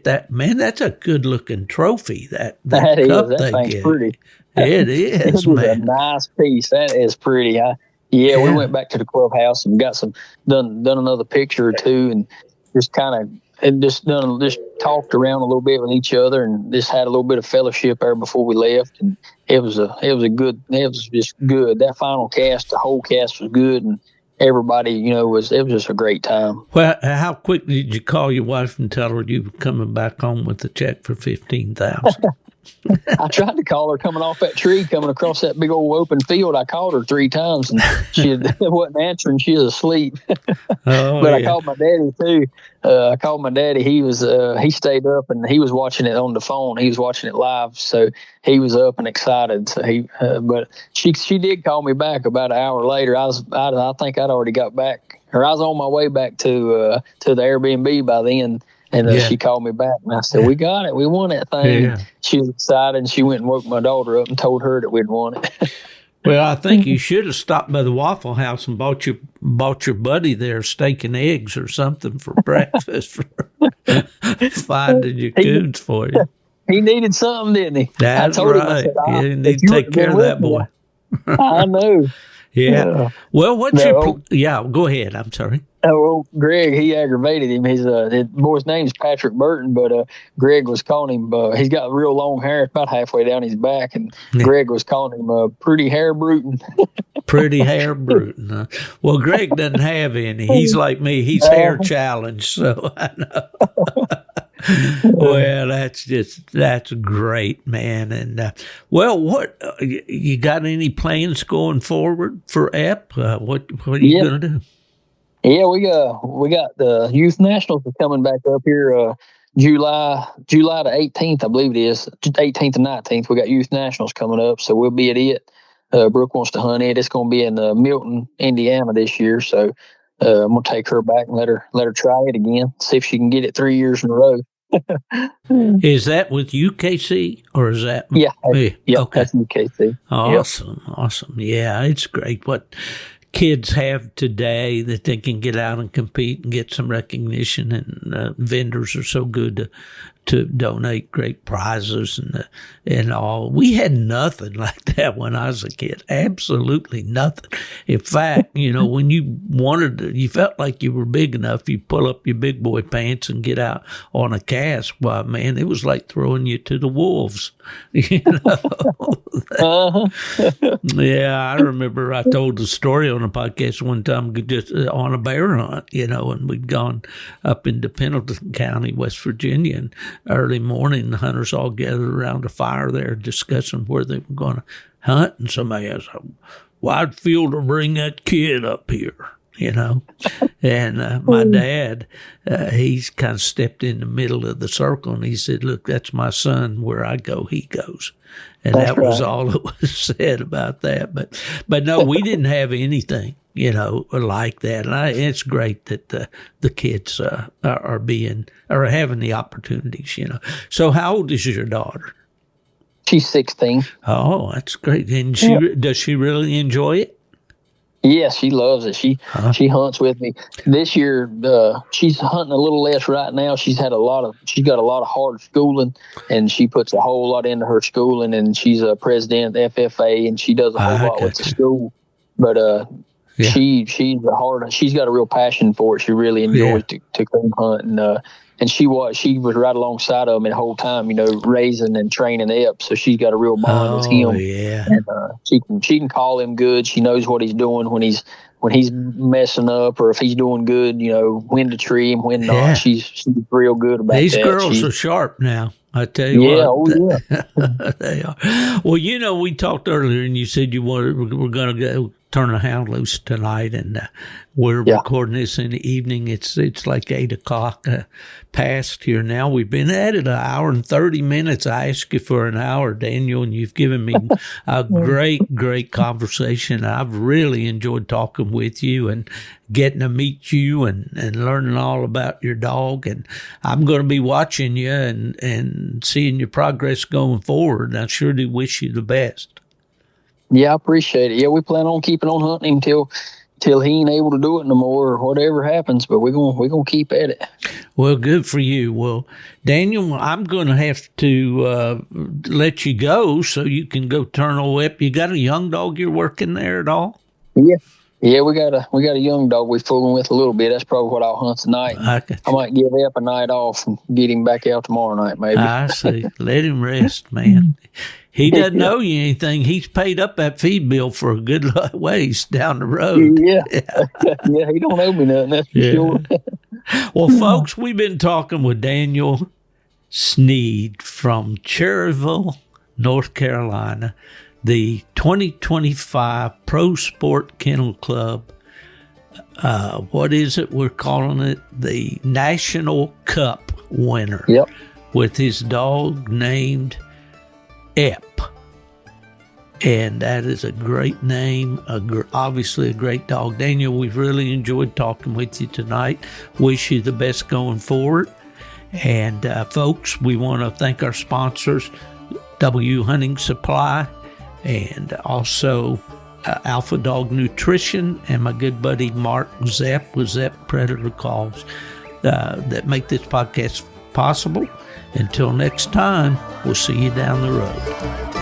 that? Man, that's a good-looking trophy, that cup is. That thing's get. Pretty. It is, man. It's a nice piece. That is pretty. We went back to the clubhouse and got done another picture or two, and just just talked around a little bit with each other, and just had a little bit of fellowship there before we left. And it was just good. That final cast, the whole cast was good, and everybody, it was just a great time. Well, how quick did you call your wife and tell her you were coming back home with a check for $15,000? I tried to call her coming off that tree, coming across that big old open field. I called her 3 times, and she wasn't answering. She was asleep. I called my daddy too. I called my daddy. He was he stayed up, and he was watching it on the phone. He was watching it live, so he was up and excited. So but she did call me back about an hour later. I think I'd already got back, or I was on my way back to the Airbnb by then. And she called me back, and I said, "We got it. We won that thing." Yeah. She was excited, and she went and woke my daughter up and told her that we'd won it. Well, I think you should have stopped by the Waffle House and bought your buddy there steak and eggs or something for breakfast for finding your coons for you. He needed something, didn't he? That's right. Him, I said, you need to take care of that boy. I know. Yeah. Well, go ahead. I'm sorry. Well, Greg, he aggravated him. His boy's name's Patrick Burton, but Greg was calling him. He's got real long hair, about halfway down his back, and Greg was calling him Pretty Hair Bruton. Pretty Hair Bruton. Huh? Well, Greg doesn't have any. He's like me. He's hair challenged, so I know. Well, that's great, man. And what you got any plans going forward for Epp? What are you gonna do? Yeah, we got the Youth Nationals coming back up here July the 18th, I believe it is, 18th and 19th. We got Youth Nationals coming up, so we'll be at it. Brooke wants to hunt it. It's going to be in Milton, Indiana this year, so I'm going to take her back and let her try it again, see if she can get it 3 years in a row. Is that with UKC or is that? Yeah, okay. That's UKC. Awesome. Yeah, it's great what kids have today that they can get out and compete and get some recognition, and vendors are so good to donate great prizes and all. We had nothing like that when I was a kid. Absolutely nothing. In fact, when you felt like you were big enough, you pull up your big boy pants and get out on a cast. Well, man, it was like throwing you to the wolves. Yeah, I remember I told the story on a podcast one time, just on a bear hunt, and we'd gone up into Pendleton County, West Virginia, and early morning, the hunters all gathered around a fire there discussing where they were going to hunt. And somebody asked, "Why'd Fielder bring that kid up here?" And my dad, he's kind of stepped in the middle of the circle, and he said, "Look, that's my son. Where I go, he goes." And that was all that was said about that. But no, we didn't have anything, like that. And it's great that the kids are having the opportunities, So how old is your daughter? She's 16. Oh, that's great. And does she really enjoy it? Yes, she loves it. She hunts with me. This year, she's hunting a little less right now. She's got a lot of hard schooling, and she puts a whole lot into her schooling, and she's a president of the FFA, and she does a whole lot with the school. But she's got a real passion for it. She really enjoys to come hunt, and she was right alongside of him the whole time, raising and training Epp. So she's got a real bond with him. Yeah. And she can call him good. She knows what he's doing when he's messing up, or if he's doing good, when to tree him, when not. She's real good about These that. These girls are sharp now. I tell you what. They are. Well, we talked earlier, and you said we're going to go turn a hound loose tonight, and we're recording this in the evening. It's like 8 o'clock past here now. We've been at it 1 hour and 30 minutes. I asked you for an hour, Daniel, and you've given me a great conversation. I've really enjoyed talking with you and getting to meet you and learning all about your dog. And I'm going to be watching you and seeing your progress going forward. And I sure do wish you the best. Yeah, I appreciate it. Yeah, we plan on keeping on hunting him till he ain't able to do it no more, or whatever happens. But we're gonna keep at it. Well, good for you. Well, Daniel, I'm going to have to let you go so you can go turn old Epp. You got a young dog you're working there at all? Yeah, we got a young dog we're fooling with a little bit. That's probably what I'll hunt tonight. I might give Epp a night off and get him back out tomorrow night, maybe. I see. Let him rest, man. He doesn't owe you anything. He's paid up that feed bill for a good ways down the road. Yeah, he don't owe me nothing, that's for sure. Well, folks, we've been talking with Daniel Sneed from Cherryville, North Carolina, the 2025 ProSport Kennel Club. What is it? We're calling it the National Cup winner. Yep. With his dog named Epp. And that is a great name, obviously a great dog. Daniel, we've really enjoyed talking with you tonight. Wish you the best going forward. And folks, we want to thank our sponsors, W Hunting Supply, and also Alpha Dog Nutrition, and my good buddy Mark Zepp with Zepp Predator Calls that make this podcast possible. Until next time, we'll see you down the road.